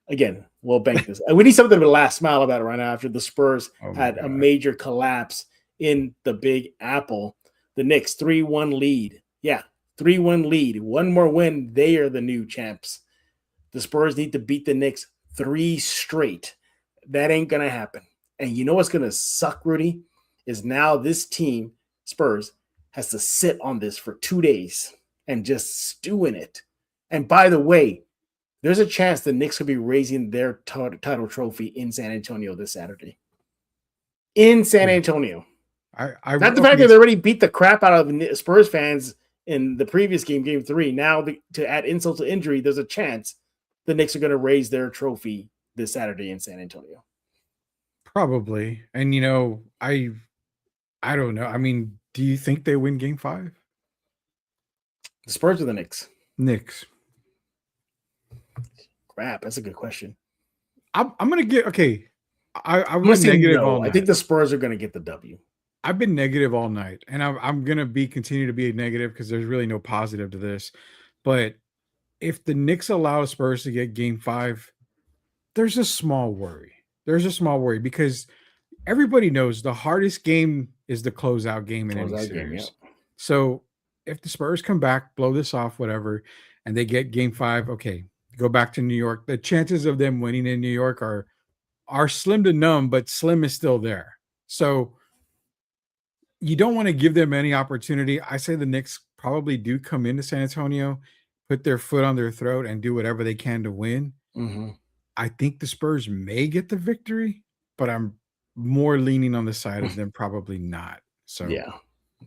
again, we'll bank this. We need something to last smile about it right now after the Spurs had a major collapse in the Big Apple. The Knicks 3-1 lead. Yeah, 3-1 lead. One more win, they are the new champs. The Spurs need to beat the Knicks 3 straight. That ain't going to happen. And you know what's going to suck, Rudy, is now this team, Spurs, has to sit on this for 2 days and just stew in it. And by the way, there's a chance the Knicks could be raising their title trophy in San Antonio this Saturday. In San Antonio. Not the fact that they already beat the crap out of the Spurs fans in the previous game 3. Now, to add insult to injury, there's a chance the Knicks are going to raise their trophy this Saturday in San Antonio. Probably. And, I don't know. I mean, do you think they win game 5? The Spurs or the Knicks? Knicks. Crap, that's a good question. I'm going to get, okay. I was negative all night. I think the Spurs are going to get the W. I've been negative all night, and I'm going to continue to be negative because there's really no positive to this. But if the Knicks allow Spurs to get game 5, there's a small worry. Because everybody knows the hardest game is the closeout game in any series. Yeah. So if the Spurs come back, blow this off, whatever, and they get game 5, okay, go back to New York. The chances of them winning in New York are slim to none, but slim is still there. So you don't want to give them any opportunity. I say the Knicks probably do come into San Antonio, put their foot on their throat, and do whatever they can to win. Mm-hmm. I think the Spurs may get the victory, but I'm more leaning on the side of them probably not. So yeah.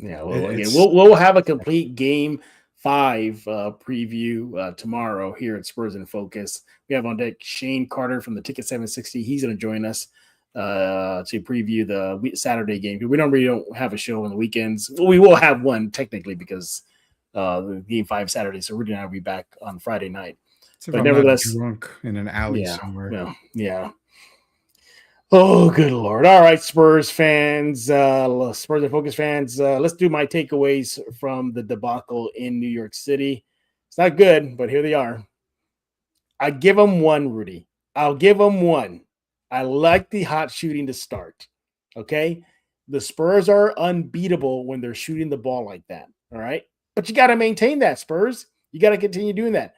Well, again, we'll have a complete game 5 preview tomorrow here at Spurs in Focus. We have on deck Shane Carter from the Ticket 760. He's going to join us to preview the Saturday game. We don't have a show on the weekends. Well, we will have one technically because the game 5 Saturday. So Rudy and I will be back on Friday night. But nevertheless, drunk in an alley somewhere. Well, yeah. Oh, good Lord. All right, Spurs fans, Spurs and Focus fans, let's do my takeaways from the debacle in New York City. It's not good, but here they are. I give them 1, Rudy. I'll give them 1. I like the hot shooting to start. Okay? The Spurs are unbeatable when they're shooting the ball like that. All right? But you got to maintain that, Spurs. You got to continue doing that.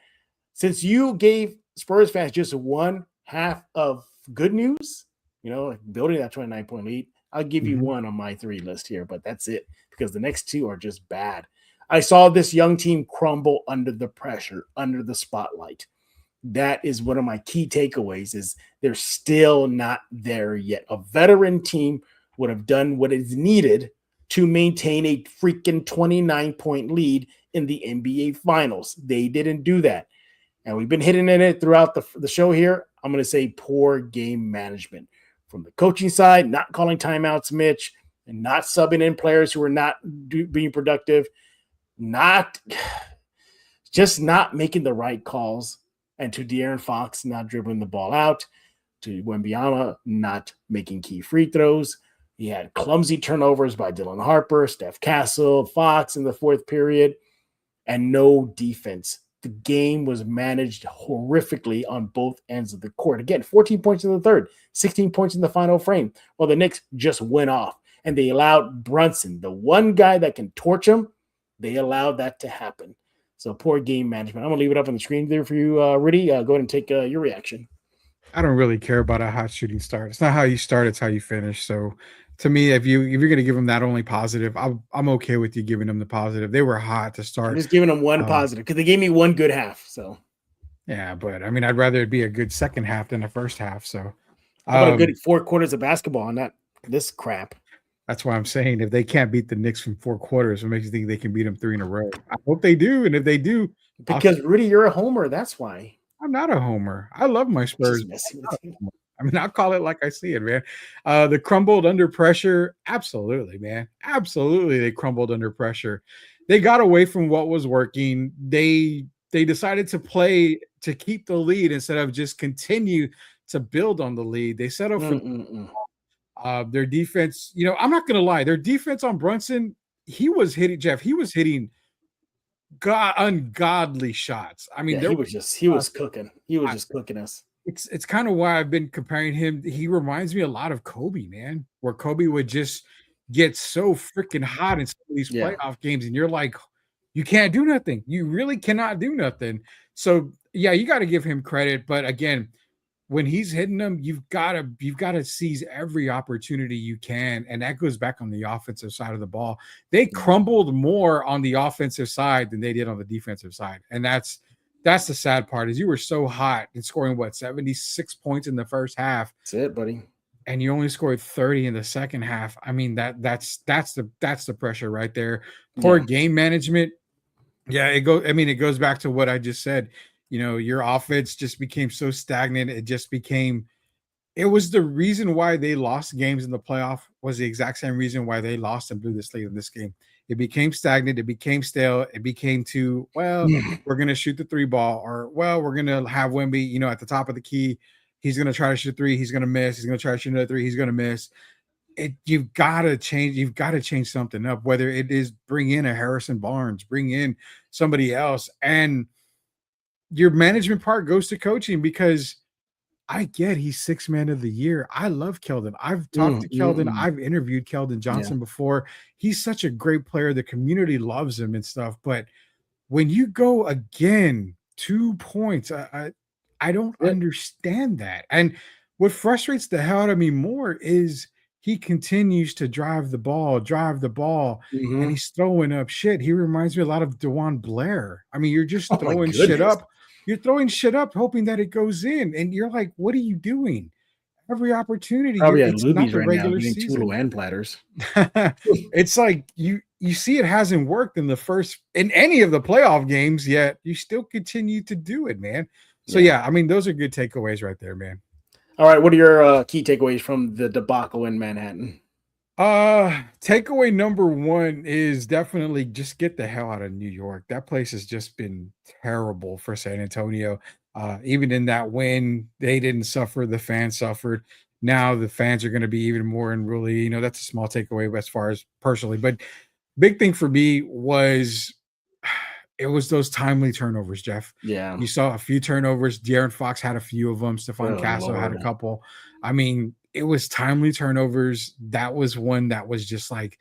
Since you gave Spurs fans just 1 half of good news, building that 29-point lead, I'll give you 1 on my 3 list here, but that's it because the next 2 are just bad. I saw this young team crumble under the pressure, under the spotlight. That is one of my key takeaways is they're still not there yet. A veteran team would have done what is needed to maintain a freaking 29-point lead in the NBA Finals. They didn't do that. And we've been hitting in it throughout the show here. I'm going to say poor game management from the coaching side, not calling timeouts, Mitch, and not subbing in players who are not being productive, just not making the right calls, and to De'Aaron Fox not dribbling the ball out, to Wembanyama not making key free throws. He had clumsy turnovers by Dylan Harper, Steph Castle, Fox in the 4th period, and no defense. The game was managed horrifically on both ends of the court. Again, 14 points in the 3rd, 16 points in the final frame. Well, the Knicks just went off, and they allowed Brunson, the one guy that can torch them, they allowed that to happen. So poor game management. I'm going to leave it up on the screen there for you, Rudy. Go ahead and take your reaction. I don't really care about a hot shooting start. It's not how you start, it's how you finish. So to me, if you're going to give them that only positive, I'm okay with you giving them the positive. They were hot to start. I'm just giving them 1 positive because they gave me 1 good half. So yeah, but I mean, I'd rather it be a good second half than a first half. So how about a good 4 quarters of basketball and not this crap? That's why I'm saying if they can't beat the Knicks from 4 quarters, what makes you think they can beat them 3 in a row? I hope they do, and if they do, Because Rudy, you're a homer. That's why. I'm not a homer. I love my Spurs. Just messing with you. I mean, I'll call it like I see it, man. The crumbled under pressure. Absolutely, man. Absolutely, they crumbled under pressure. They got away from what was working. They decided to play to keep the lead instead of just continue to build on the lead. They settled for their defense. You know, I'm not gonna lie, their defense on Brunson, he was hitting Jeff. He was hitting ungodly shots. I mean, Yeah, he was cooking. He was just cooking us. It's kind of why I've been comparing him. He reminds me a lot of Kobe, man, where Kobe would just get so freaking hot in some of these playoff games, and you're like, you can't do nothing. You really cannot do nothing. So yeah, you got to give him credit. But again, when he's hitting them, you've got to seize every opportunity you can, and that goes back on the offensive side of the ball. They crumbled more on the offensive side than they did on the defensive side, and that's the sad part. Is you were so hot and scoring 76 points in the first half. That's it, buddy. And you only scored 30 in the second half. I mean, that's the pressure right there. Poor game management. Yeah, it goes back to what I just said. You know, your offense just became so stagnant. It was the reason why they lost games in the playoff, was the exact same reason why they lost and blew this lead in this game. It became stagnant. It became stale. It became we're going to shoot the 3 ball, or, we're going to have Wemby, at the top of the key. He's going to try to shoot 3. He's going to miss. He's going to try to shoot another 3. He's going to miss. You've got to change. You've got to change something up, whether it is bring in a Harrison Barnes, bring in somebody else. And your management part goes to coaching, because I get he's 6th man of the year. I love Keldon. I've talked to Keldon. I've interviewed Keldon Johnson before. He's such a great player. The community loves him and stuff. But when you go again 2 points, I don't understand that. And what frustrates the hell out of me more is he continues to drive the ball, and he's throwing up shit. He reminds me a lot of DeJuan Blair. I mean, you're just throwing shit up. You're throwing shit up, hoping that it goes in, and you're like, "What are you doing?" Every opportunity. Probably at Luby's right now, getting 2 Luann platters. It's like you see it hasn't worked in any of the playoff games yet. You still continue to do it, man. So yeah, I mean, those are good takeaways right there, man. All right, what are your key takeaways from the debacle in Manhattan? Takeaway number 1 is definitely just get the hell out of New York. That place has just been terrible for San Antonio. Even in that win, they didn't suffer. The fans suffered. Now the fans are going to be even more unruly. That's a small takeaway as far as personally. But big thing for me was it was those timely turnovers, Jeff. Yeah. You saw a few turnovers. De'Aaron Fox had a few of them. Stephon Castle had a couple. I mean, it was timely turnovers. That was one that was just like,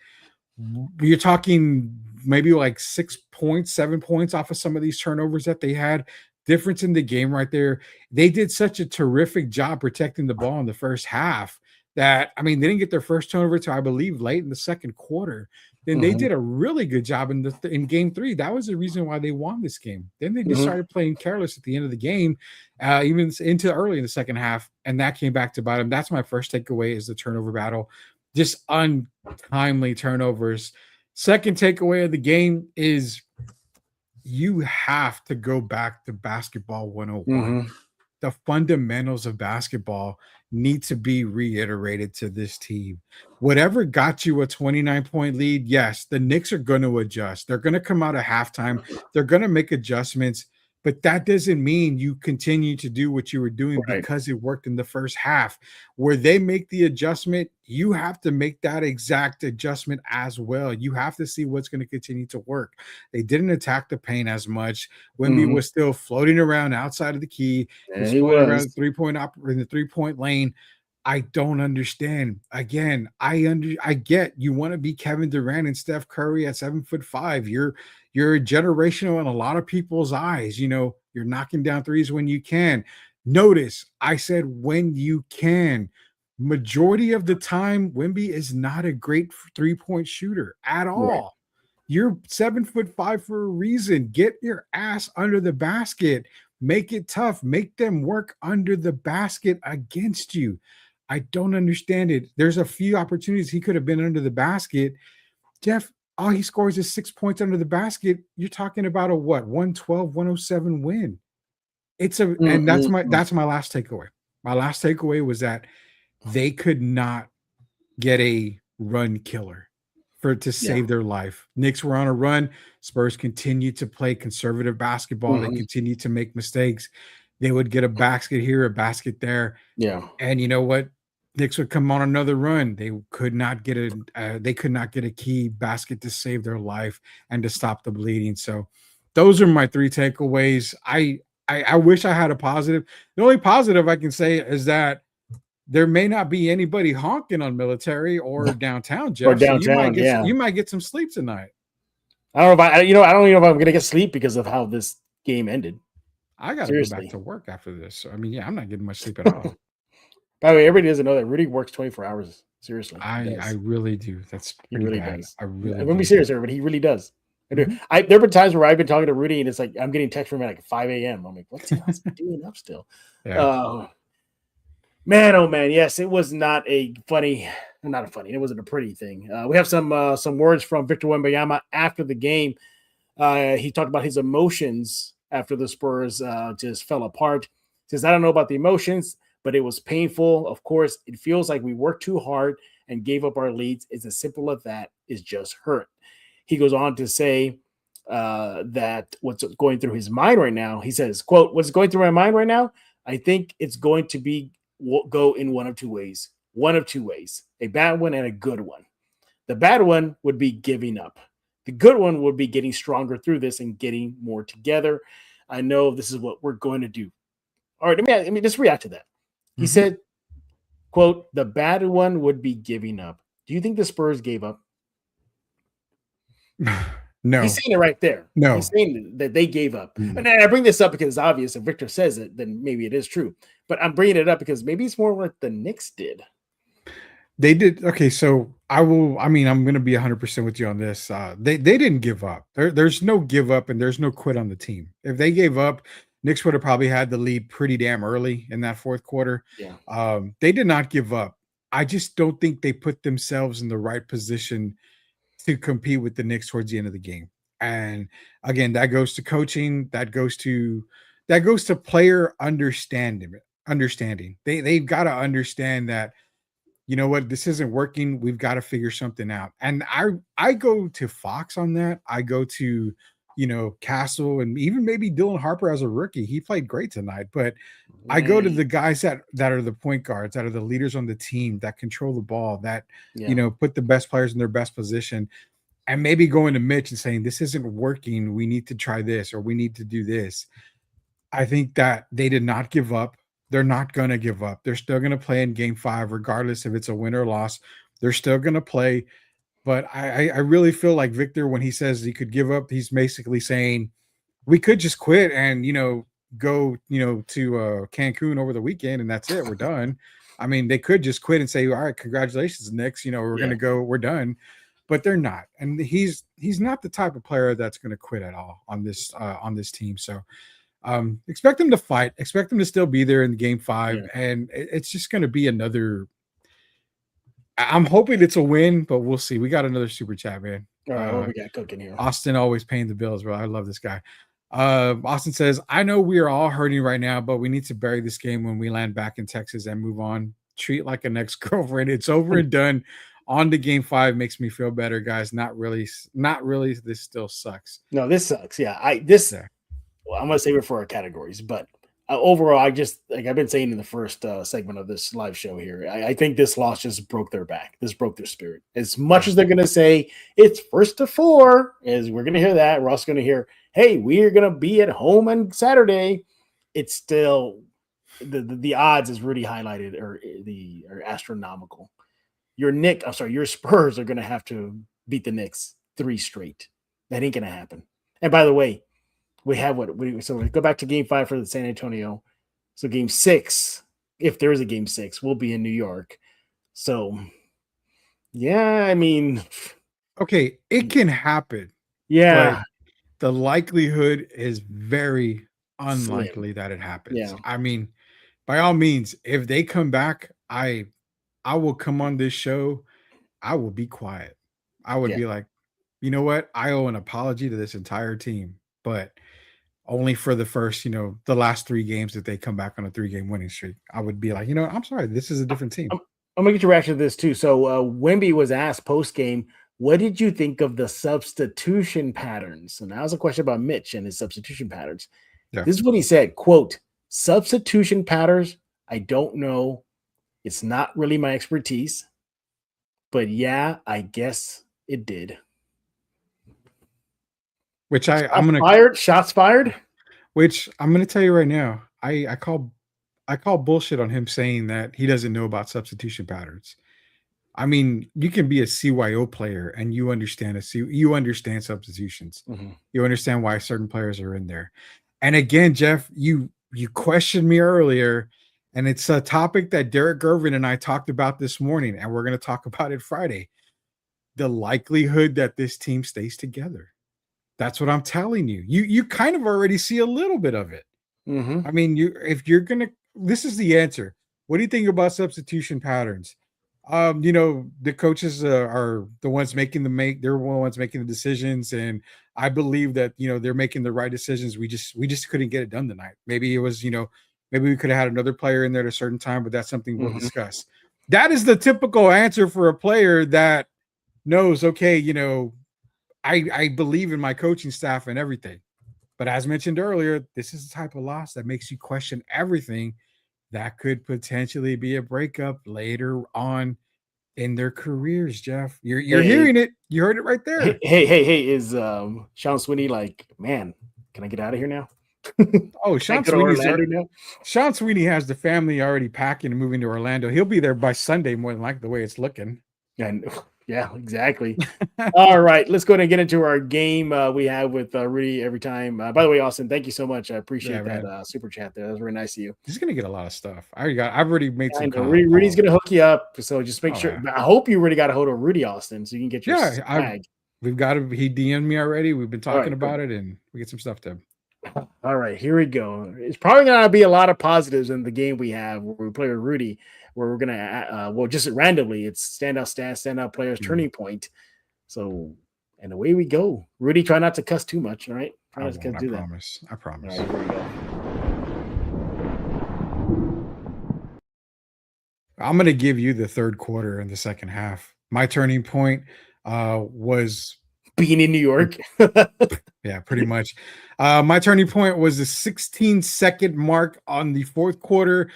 you're talking maybe like 6 points, 7 points off of some of these turnovers that they had. Difference in the game right there. They did such a terrific job protecting the ball in the first half that, I mean, they didn't get their first turnover until, I believe, late in the second quarter. Then they did a really good job in game 3. That was the reason why they won this game. Then they just started playing careless at the end of the game, even into early in the second half, and that came back to bite them. That's my first takeaway, is the turnover battle. Just untimely turnovers. Second takeaway of the game is you have to go back to basketball 101. The fundamentals of basketball need to be reiterated to this team. Whatever got you a 29-point lead, yes, the Knicks are going to adjust. They're going to come out at halftime. They're going to make adjustments, but that doesn't mean you continue to do what you were doing because it worked in the first half. Where they make the adjustment, you have to make that exact adjustment as well. You have to see what's going to continue to work. They didn't attack the paint as much. Wemby was still floating around outside of the key. He was around the 3-point lane. I don't understand. Again, I get you want to be Kevin Durant and Steph Curry at 7'5". You're generational in a lot of people's eyes. You're knocking down threes when you can. Notice I said when you can. Majority of the time, Wemby is not a great 3-point shooter at all. Right. You're 7'5" for a reason. Get your ass under the basket. Make it tough. Make them work under the basket against you. I don't understand it. There's a few opportunities he could have been under the basket. Jeff, all he scores is 6 points under the basket. You're talking about a what? 112, 107 win. And that's my last takeaway. My last takeaway was that they could not get a run killer to save their life. Knicks were on a run. Spurs continued to play conservative basketball. They continued to make mistakes. They would get a basket here, a basket there. Yeah. And you know what? Knicks would come on another run. They could not get a key basket to save their life and to stop the bleeding. So those are my 3 takeaways. I wish I had a positive. The only positive I can say is that there may not be anybody honking on Military or downtown, Jeff. Or downtown, so you might get some sleep tonight. I don't know if I don't even know if I'm going to get sleep because of how this game ended. I got to go back to work after this. So, I mean, yeah, I'm not getting much sleep at all. By the way, everybody doesn't know that Rudy works 24 hours. Seriously. I really do. That's pretty really bad. does. I really I'm going to be serious, everybody. He really does. I do. There have been times where I've been talking to Rudy and it's like I'm getting text from him at like 5 a.m. I'm like, what's he doing up still? Yeah. Man, oh man, yes, it was not a funny. It wasn't a pretty thing. We have some words from Victor Wembanyama after the game. He talked about his emotions after the Spurs just fell apart. He says, I don't know about the emotions, but it was painful. Of course, it feels like we worked too hard and gave up our leads. It's as simple as that. It's just hurt. He goes on to say that what's going through his mind right now, he says, quote, what's going through my mind right now? I think it's going to go in one of two ways, a bad one and a good one. The bad one would be giving up. The good one would be getting stronger through this and getting more together. I know this is what we're going to do. All right, let me just react to that. He said, quote, the bad one would be giving up. Do you think the Spurs gave up? No. He's saying it right there. No. He's saying that they gave up. And I bring this up because it's obvious. If Victor says it, then maybe it is true. But I'm bringing it up because maybe it's more what the Knicks did. They did. Okay, so I'm going to be 100% with you on this. They didn't give up. There's no give up and there's no quit on the team. If they gave up, Knicks would have probably had the lead pretty damn early in that fourth quarter. Yeah. They did not give up. I just don't think they put themselves in the right position to compete with the Knicks towards the end of the game. And again, that goes to coaching. That goes to player understanding. They've got to understand that, you know what, this isn't working. We've got to figure something out. And I go to Fox on that. I go to, Castle and even maybe Dylan Harper as a rookie. He played great tonight, but I go to the guys that are the point guards, that are the leaders on the team, that control the ball, that, put the best players in their best position, and maybe going to Mitch and saying, this isn't working. We need to try this, or we need to do this. I think that they did not give up. They're not going to give up. They're still going to play in game 5, regardless if it's a win or loss. They're still going to play. But I really feel like Victor, when he says he could give up, he's basically saying we could just quit and, go, to Cancun over the weekend and that's it. We're done. I mean, they could just quit and say, all right, congratulations, Knicks. We're going to go. We're done. But they're not. And he's not the type of player that's going to quit at all on this team. So expect them to fight. Expect them to still be there in game 5. And it's just going to be another. I'm hoping it's a win, but we'll see. We got another super chat, man. All right, what we got cooking here? Austin always paying the bills, bro. I love this guy. Austin says, I know we are all hurting right now, but we need to bury this game when we land back in Texas and move on. Treat like an ex-girlfriend. It's over and done. On to game 5 makes me feel better, guys. Not really. This still sucks. No, this sucks. Yeah. I'm going to save it for our categories, but overall, I've been saying in the first segment of this live show here, I think this loss just broke their back. This broke their spirit. As much as they're going to say it's 1st to 4, as we're going to hear that, we're also going to hear, hey, we're going to be at home on Saturday. It's still the odds, as Rudy highlighted, are astronomical. Your Spurs are going to have to beat the Knicks 3 straight. That ain't going to happen. And by the way, we have we go back to game 5 for the San Antonio. So game 6, if there is a game 6, we'll be in New York. So, yeah, I mean. Okay, it can happen. Yeah. The likelihood is very unlikely that it happens. Yeah. I mean, by all means, if they come back, I I will come on this show. I will be quiet. I would Yeah. be like, you know what? I owe an apology to this entire team, but only for the first, the last 3 games that they come back on a 3-game winning streak. I would be like, I'm sorry, this is a different team. I'm gonna get your reaction to this too. So Wemby was asked post game, what did you think of the substitution patterns? And that was a question about Mitch and his substitution patterns. Yeah. This is what he said, quote, substitution patterns, I don't know. It's not really my expertise. But yeah, I guess it did. Which I'm gonna shots fired. Which I'm gonna tell you right now, I call bullshit on him saying that he doesn't know about substitution patterns. I mean, you can be a CYO player and you understand substitutions. Mm-hmm. You understand why certain players are in there. And again, Jeff, you questioned me earlier, and it's a topic that Derek Gervin and I talked about this morning, and we're going to talk about it Friday. The likelihood that this team stays together. That's what I'm telling you. You kind of already see a little bit of it. Mm-hmm. I mean, this is the answer. What do you think about substitution patterns? The coaches are the ones making the decisions, and I believe that they're making the right decisions. We just couldn't get it done tonight. Maybe it was maybe we could have had another player in there at a certain time, but that's something we'll discuss. That is the typical answer for a player that knows, okay, I believe in my coaching staff and everything. But as mentioned earlier, this is the type of loss that makes you question everything. That could potentially be a breakup later on in their careers, Jeff. You're hearing it. You heard it right there. Hey, is Sean Sweeney like, man, can I get out of here now? Oh, Sean Sweeney has the family already packing and moving to Orlando. He'll be there by Sunday, more than likely, the way it's looking. And yeah, exactly. All right, let's go ahead and get into our game we have with Rudy every time. By the way, Austin, thank you so much. I appreciate that super chat there. That was very nice of you. He's gonna get a lot of stuff. I've already made some. Rudy's gonna hook you up, so just make sure. Yeah. I hope you already got a hold of Rudy, Austin, so you can get your swag. We've got him. He DM'd me already. We've been talking about it, and we get some stuff to him. All right, here we go. It's probably gonna be a lot of positives in the game we have where we play with Rudy. Where we're gonna just randomly, it's standout stats, standout players, turning point. So, and away we go. Rudy, try not to cuss too much. All right, try not to do that. I promise. All right, here we go. I'm gonna give you the third quarter and the second half. My turning point was being in New York. Yeah, pretty much. My turning point was the 16-second mark on the fourth quarter.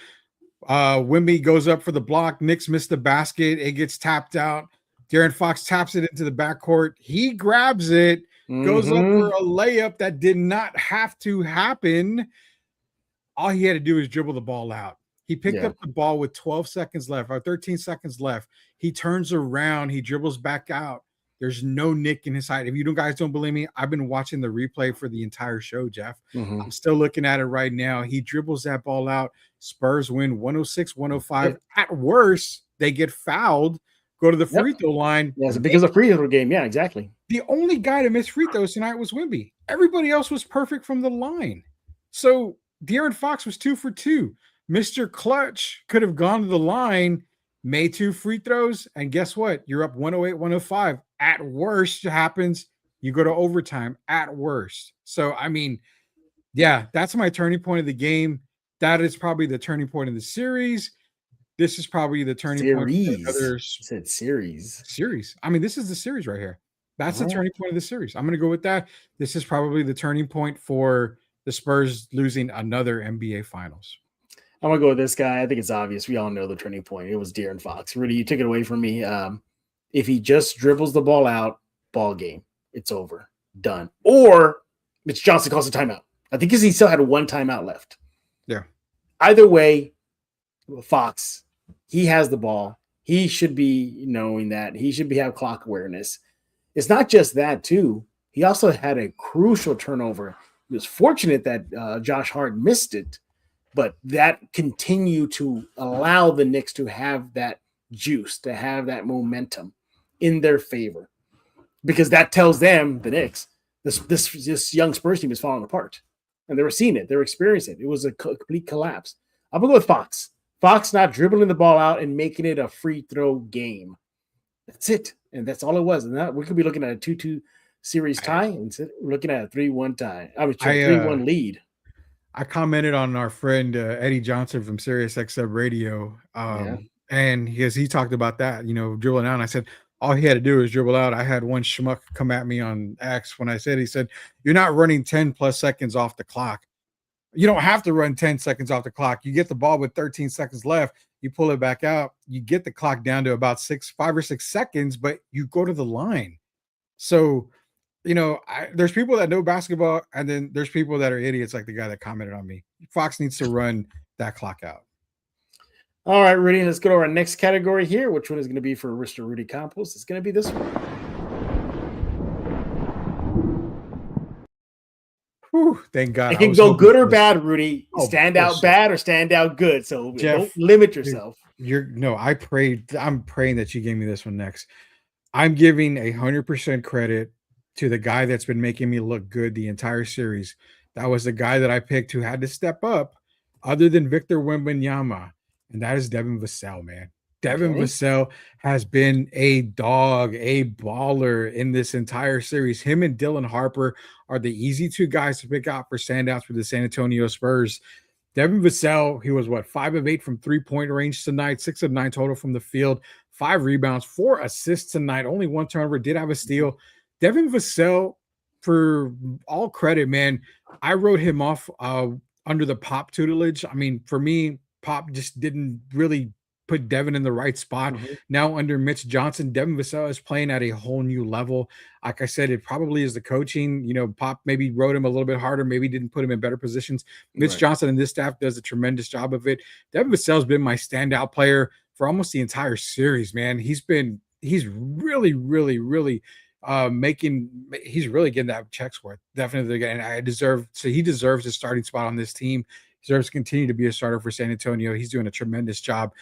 Wemby goes up for the block. Knicks missed the basket. It gets tapped out. De'Aaron Fox taps it into the backcourt. He grabs it, goes up for a layup that did not have to happen. All he had to do is dribble the ball out. He picked up the ball with 12 seconds left or 13 seconds left. He turns around. He dribbles back out. There's no nick in his side. If you guys don't believe me, I've been watching the replay for the entire show, Jeff. I'm still looking at it right now. He dribbles that ball out. Spurs win 106-105. Yep. At worst, they get fouled, go to the free throw line. Yeah, it's because of free throw game. Yeah, exactly. The only guy to miss free throws tonight was Wemby. Everybody else was perfect from the line. So De'Aaron Fox was 2 for 2. Mr. Clutch could have gone to the line, made 2 free throws, and guess what? You're up 108-105. At worst, happens. You go to overtime. At worst. So, I mean, yeah, that's my turning point of the game. That is probably the turning point of the series. This is probably the turning point. You said series. Series. I mean, this is the series right here. That's the turning point of the series. I'm going to go with that. This is probably the turning point for the Spurs losing another NBA Finals. I'm going to go with this guy. I think it's obvious. We all know the turning point. It was De'Aaron Fox. Rudy, you took it away from me. If he just dribbles the ball out, ball game. It's over. Done. Or Mitch Johnson calls a timeout. I think because he still had 1 timeout left. Yeah. Either way, Fox, he has the ball. He should be knowing that. He should have clock awareness. It's not just that, too. He also had a crucial turnover. He was fortunate that Josh Hart missed it, but that continued to allow the Knicks to have that juice, to have that momentum in their favor. Because that tells them, the Knicks, this young Spurs team is falling apart. And they were seeing it. They were experiencing it. It was a complete collapse. I'm going to go with Fox. Fox not dribbling the ball out and making it a free throw game. That's it. And that's all it was. And that we could be looking at a 2-2 series tie. And we're looking at a 3-1 tie. I mean, 3-1 lead. I commented on our friend Eddie Johnson from Sirius XM Radio. And he talked about that, dribbling out. And I said, all he had to do is dribble out. I had one schmuck come at me on X when he said, you're not running 10 plus seconds off the clock. You don't have to run 10 seconds off the clock. You get the ball with 13 seconds left. You pull it back out. You get the clock down to about 5 or 6 seconds, but you go to the line. So, there's people that know basketball, and then there's people that are idiots like the guy that commented on me. Fox needs to run that clock out. All right, Rudy, let's go to our next category here. Which one is going to be for Mr. Rudy Campos? It's going to be this one. Whew, thank God. It can go good or bad, Rudy. Stand out bad or stand out good. So Jeff, don't limit yourself. I'm praying that you gave me this one next. I'm giving 100% credit to the guy that's been making me look good the entire series. That was the guy that I picked who had to step up other than Victor Wembanyama, and that is Devin Vassell, man. Devin Vassell has been a dog, a baller in this entire series. Him and Dylan Harper are the easy two guys to pick out for standouts for the San Antonio Spurs. Devin Vassell, he was 5 of 8 from 3-point range tonight, 6 of 9 total from the field, 5 rebounds, 4 assists tonight, only 1 turnover, did have a steal. Devin Vassell, for all credit, man, I wrote him off under the Pop tutelage. I mean, for me, Pop just didn't really put Devin in the right spot. Now under Mitch Johnson, Devin Vassell is playing at a whole new level. Like I said, it probably is the coaching. Pop maybe wrote him a little bit harder, maybe didn't put him in better positions. Mitch Johnson and this staff does a tremendous job of it. Devin Vassell's been my standout player for almost the entire series, man. He's really, really, really he's really getting that check's worth. Definitely. And he deserves his starting spot on this team. He deserves to continue to be a starter for San Antonio. He's doing a tremendous job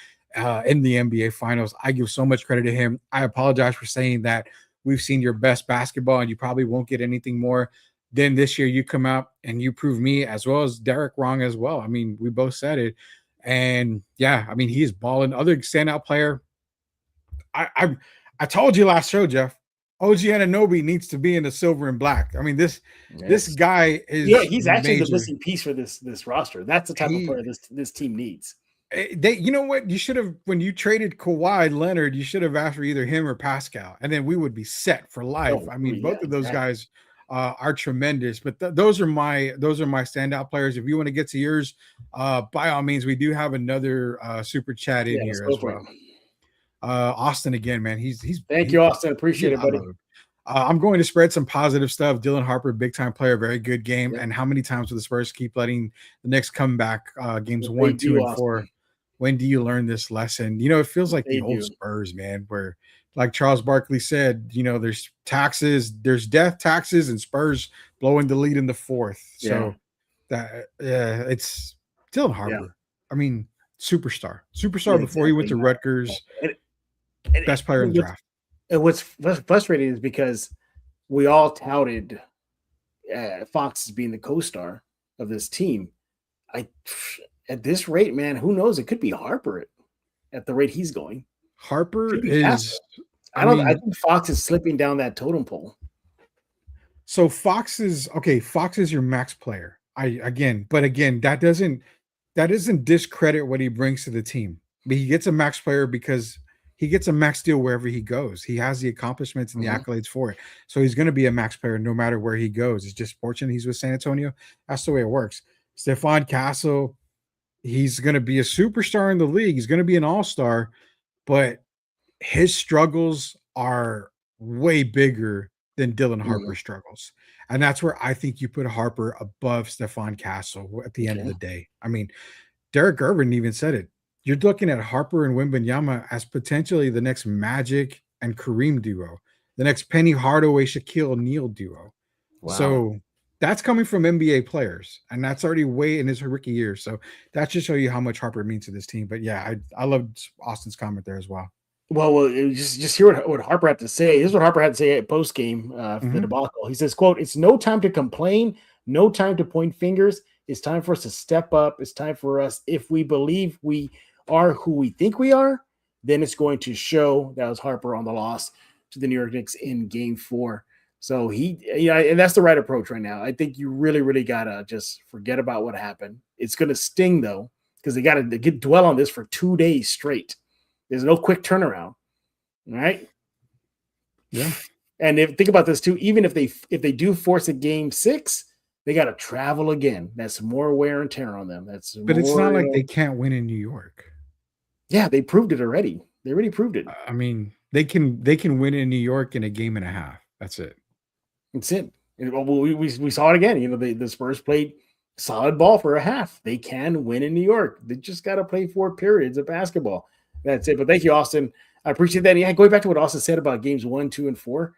in the NBA Finals. I give so much credit to him. I apologize for saying that we've seen your best basketball and you probably won't get anything more. Then this year you come out and you prove me as well as Derek wrong as well. I mean, we both said it. And yeah, I mean, he is balling. Other standout player. I told you last show, Jeff, OG Anunoby needs to be in the silver and black. I mean, this guy is he's actually the missing piece for this roster. That's the type of player this team needs. You know what? You should have, when you traded Kawhi Leonard, you should have asked for either him or Pascal, and then we would be set for life. I mean, both of those guys are tremendous. But those are my standout players. If you want to get to yours, by all means, we do have another super chat in here as well. Austin again, man. Thank you, Austin. Appreciate it, buddy. I'm going to spread some positive stuff. Dylan Harper, big time player, very good game. And how many times will the Spurs keep letting the Knicks come back? Games 1, 2, and 4. When do you learn this lesson? It feels like the old Spurs, man, where, like Charles Barkley said, there's taxes, there's death, taxes, and Spurs blowing the lead in the 4th. So it's Dylan Harper. I mean, superstar before he went to Rutgers. Best player in the draft. And what's frustrating is because we all touted Fox as being the co-star of this team. At this rate, man, who knows? It could be Harper at the rate he's going. Harper is. I think Fox is slipping down that totem pole. So Fox is your max player. That doesn't discredit what he brings to the team. But he gets a max player because he gets a max deal wherever he goes. He has the accomplishments and the accolades for it. So he's going to be a max player no matter where he goes. It's just fortunate he's with San Antonio. That's the way it works. Stephon Castle, he's going to be a superstar in the league. He's going to be an all-star, but his struggles are way bigger than Dylan Harper's struggles. And that's where I think you put Harper above Stephon Castle at the end of the day. I mean, Derek Irvin even said it. You're looking at Harper and Wembanyama as potentially the next Magic and Kareem duo, the next Penny Hardaway, Shaquille O'Neal duo. Wow. So that's coming from NBA players, and that's already way in his rookie year. So that should show you how much Harper means to this team. But yeah, I loved Austin's comment there as well. Well, just hear what Harper had to say. Here's what Harper had to say at post game for the debacle. He says, "quote It's no time to complain, no time to point fingers. It's time for us to step up. It's time for us, if we believe we are who we think we are, then it's going to show that was Harper on the loss to the New York Knicks in Game 4. So and that's the right approach right now. I think you really, really gotta just forget about what happened. It's gonna sting though, because they gotta dwell on this for 2 days straight. There's no quick turnaround, right? Yeah. And think about this too. Even if they do force a Game 6, they got to travel again. That's more wear and tear on them. But it's not like they can't win in New York. Yeah, they proved it already. They already proved it. I mean, they can win in New York in a game and a half. That's it. That's it. We saw it again. The Spurs played solid ball for a half. They can win in New York. They just got to play 4 periods of basketball. That's it. But thank you, Austin. I appreciate that. Yeah, going back to what Austin said about games 1, 2, and 4.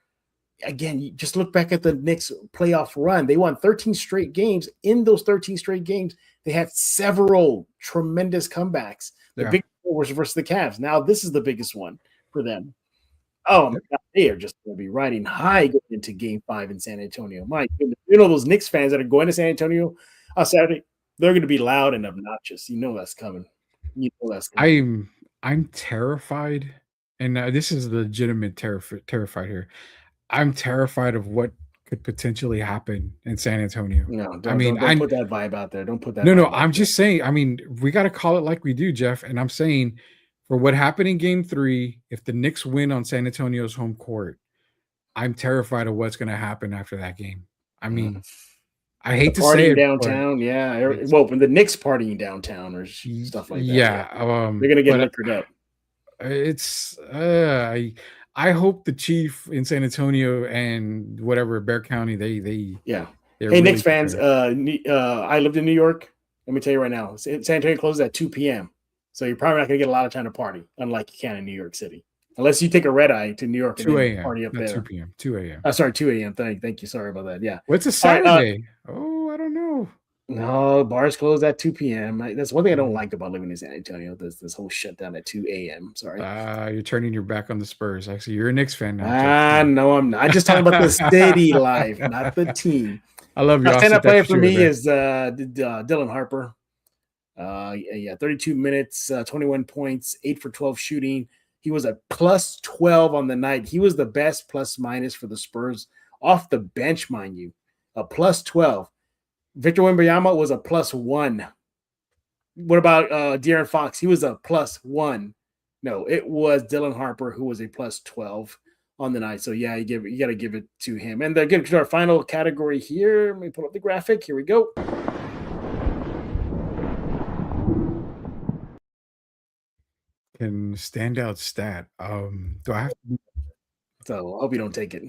Again, you just look back at the Knicks playoff run. They won 13 straight games. In those 13 straight games, they had several tremendous comebacks. The big one was versus the Cavs. Now this is the biggest one for them. Oh, they are just going to be riding high going into Game 5 in San Antonio. My goodness. Those Knicks fans that are going to San Antonio on Saturday, they're going to be loud and obnoxious. You know that's coming. I'm terrified, and this is legitimate terrified here. I'm terrified of what could potentially happen in San Antonio. No, don't put that vibe out there. Don't put that. No, I'm just saying. I mean, we got to call it like we do, Jeff. And I'm saying, for what happened in Game 3, if the Knicks win on San Antonio's home court, I'm terrified of what's going to happen after that game. I mean, I hate to say it, downtown. Yeah, well, when the Knicks partying downtown or stuff like that. Yeah, they're going to get liquored up. It's I hope the chief in San Antonio and whatever Bear County, they hey, really Knicks fans, I lived in New York. Let me tell you right now, San Antonio closes at 2 p.m. So you're probably not going to get a lot of time to party, unlike you can in New York City. Unless you take a red eye to New York 2 a.m. party up there. 2 p.m. 2 a.m. Sorry, 2 a.m. Thank you. Sorry about that. Yeah. What's a Saturday? I don't know. No, bars close at 2 p.m. That's one thing I don't like about living in San Antonio. This whole shutdown at 2 a.m. Sorry. You're turning your back on the Spurs. Actually, you're a Knicks fan now. No, I'm not. I'm just talking about the city life, not the team. I love you. Stand-up player for me is Dylan Harper. 32 minutes, 21 points, 8 for 12 shooting. He was a plus 12 on the night. He was the best plus minus for the Spurs off the bench, mind you. A plus 12. Victor Wembanyama was a plus 1. What about De'Aaron Fox? He was a plus 1. No, it was Dylan Harper who was a plus 12 on the night. So yeah, you got to give it to him. And then get to our final category here. Let me pull up the graphic. Here we go. Can standout stat. Do I have to? So I hope you don't take it.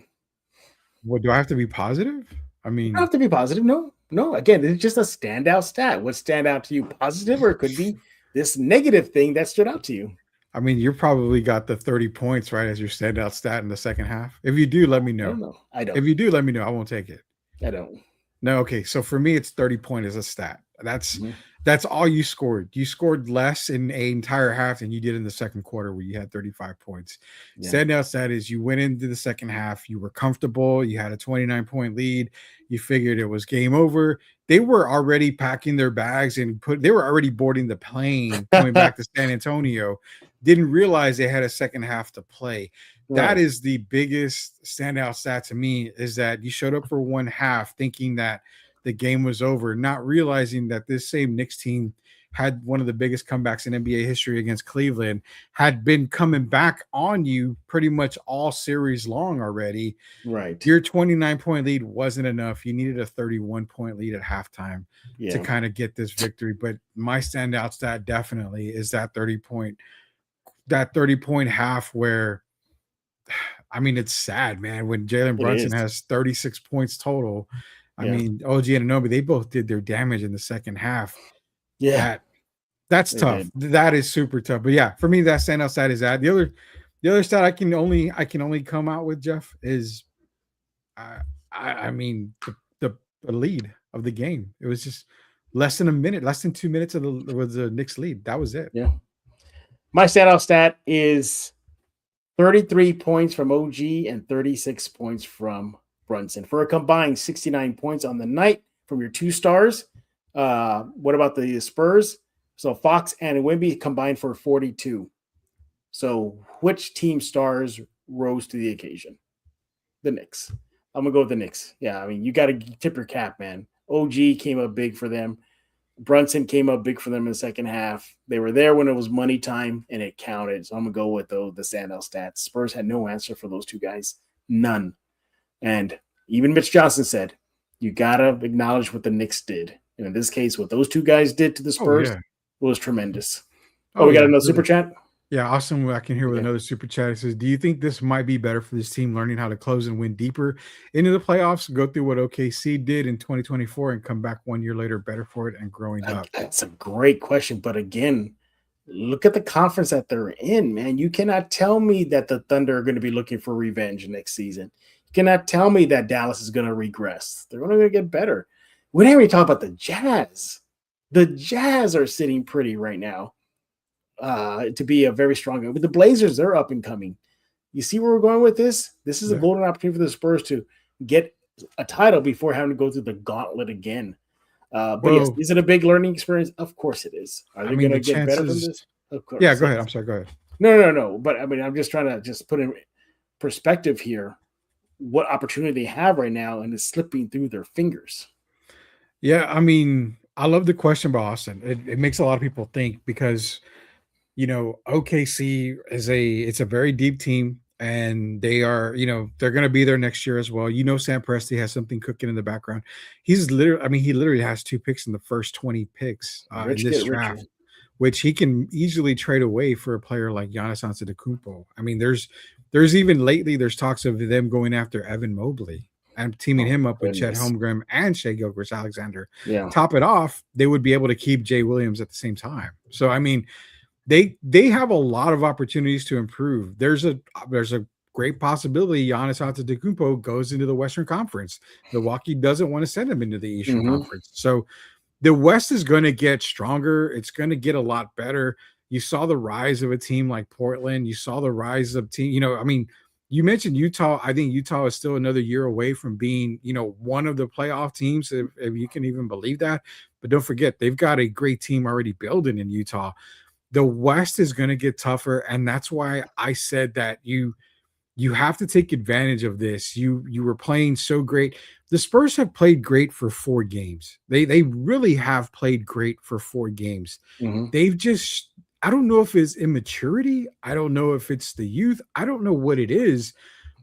What, do I have to be positive? I mean, you don't have to be positive. No. Again, it's just a standout stat. What stand out to you, positive, or it could be this negative thing that stood out to you? I mean, you probably got the 30 points right as your standout stat in the second half. If you do, let me know. I don't. If you do, let me know. I won't take it. I don't. No, okay. So for me, it's 30 point as a stat. That's all you scored. You scored less in an entire half than you did in the second quarter, where you had 35 points. Yeah. Standout stat is you went into the second half, you were comfortable, you had a 29-point lead, you figured it was game over. They were already packing their bags and they were already boarding the plane going back to San Antonio. Didn't realize they had a second half to play. Right. That is the biggest standout stat to me, is that you showed up for one half thinking that the game was over, not realizing that this same Knicks team had one of the biggest comebacks in NBA history against Cleveland, had been coming back on you pretty much all series long already. Right. Your 29-point lead wasn't enough. You needed a 31-point lead at halftime to kind of get this victory. But my standout stat definitely is that 30-point half where, I mean, it's sad, man, when Jalen Brunson has 36 points total. I mean, OG and Anunoby, they both did their damage in the second half. Yeah. That's tough. That is super tough. But yeah, for me, that standout stat is that. The other stat I can only come out with, Jeff, is I mean the lead of the game. It was just less than 2 minutes was the Knicks lead. That was it. Yeah. My standout stat is 33 points from OG and 36 points from Brunson for a combined 69 points on the night from your two stars. What about the Spurs? So Fox and Wemby combined for 42. So which team stars rose to the occasion? The Knicks. I'm gonna go with the Knicks. Yeah, I mean, you got to tip your cap, man. OG came up big for them. Brunson came up big for them in the second half. They were there when it was money time, and it counted. So I'm gonna go with the standout stats. Spurs had no answer for those two guys, none. And even Mitch Johnson said, "You gotta acknowledge what the Knicks did." And in this case, what those two guys did to the Spurs was tremendous. Oh, we got another super chat. Yeah, Austin, I can hear with another super chat. It says, do you think this might be better for this team learning how to close and win deeper into the playoffs, go through what OKC did in 2024 and come back 1 year later better for it and growing up? That's a great question. But again, look at the conference that they're in, man. You cannot tell me that the Thunder are going to be looking for revenge next season. You cannot tell me that Dallas is going to regress. They're going to get better. We didn't even talk about the Jazz. The Jazz are sitting pretty right now. To be a very strong, but the Blazers, they're up and coming. You see where we're going with this? This is a golden opportunity for the Spurs to get a title before having to go through the gauntlet again. But yes, is it a big learning experience? Of course it is. Are they going to get better from this? Of course. Yeah, go ahead. I'm sorry. Go ahead. No. But I mean, I'm just trying to just put in perspective here what opportunity they have right now, and it's slipping through their fingers. Yeah, I mean, I love the question by Austin. It makes a lot of people think because – OKC it's a very deep team, and they are, they're going to be there next year as well. Sam Presti has something cooking in the background. He literally has 2 picks in the first 20 picks in this draft, which he can easily trade away for a player like Giannis Antetokounmpo. I mean, there's even lately there's talks of them going after Evan Mobley and teaming him up with Chet Holmgren and Shai Gilgeous-Alexander. Yeah. Top it off, they would be able to keep Jay Williams at the same time. So, I mean, they have a lot of opportunities to improve. There's a great possibility Giannis Antetokounmpo goes into the Western Conference. Milwaukee doesn't want to send him into the Eastern Conference. So the West is going to get stronger. It's going to get a lot better. You saw the rise of a team like Portland. You saw the rise of team. You mentioned Utah. I think Utah is still another year away from being, one of the playoff teams, if you can even believe that. But don't forget, they've got a great team already building in Utah. The West is going to get tougher, and that's why I said that you have to take advantage of this. You were playing so great. The Spurs have played great for 4 games. They really have played great for 4 games. They've just, I don't know if it's immaturity. I don't know if it's the youth. I don't know what it is,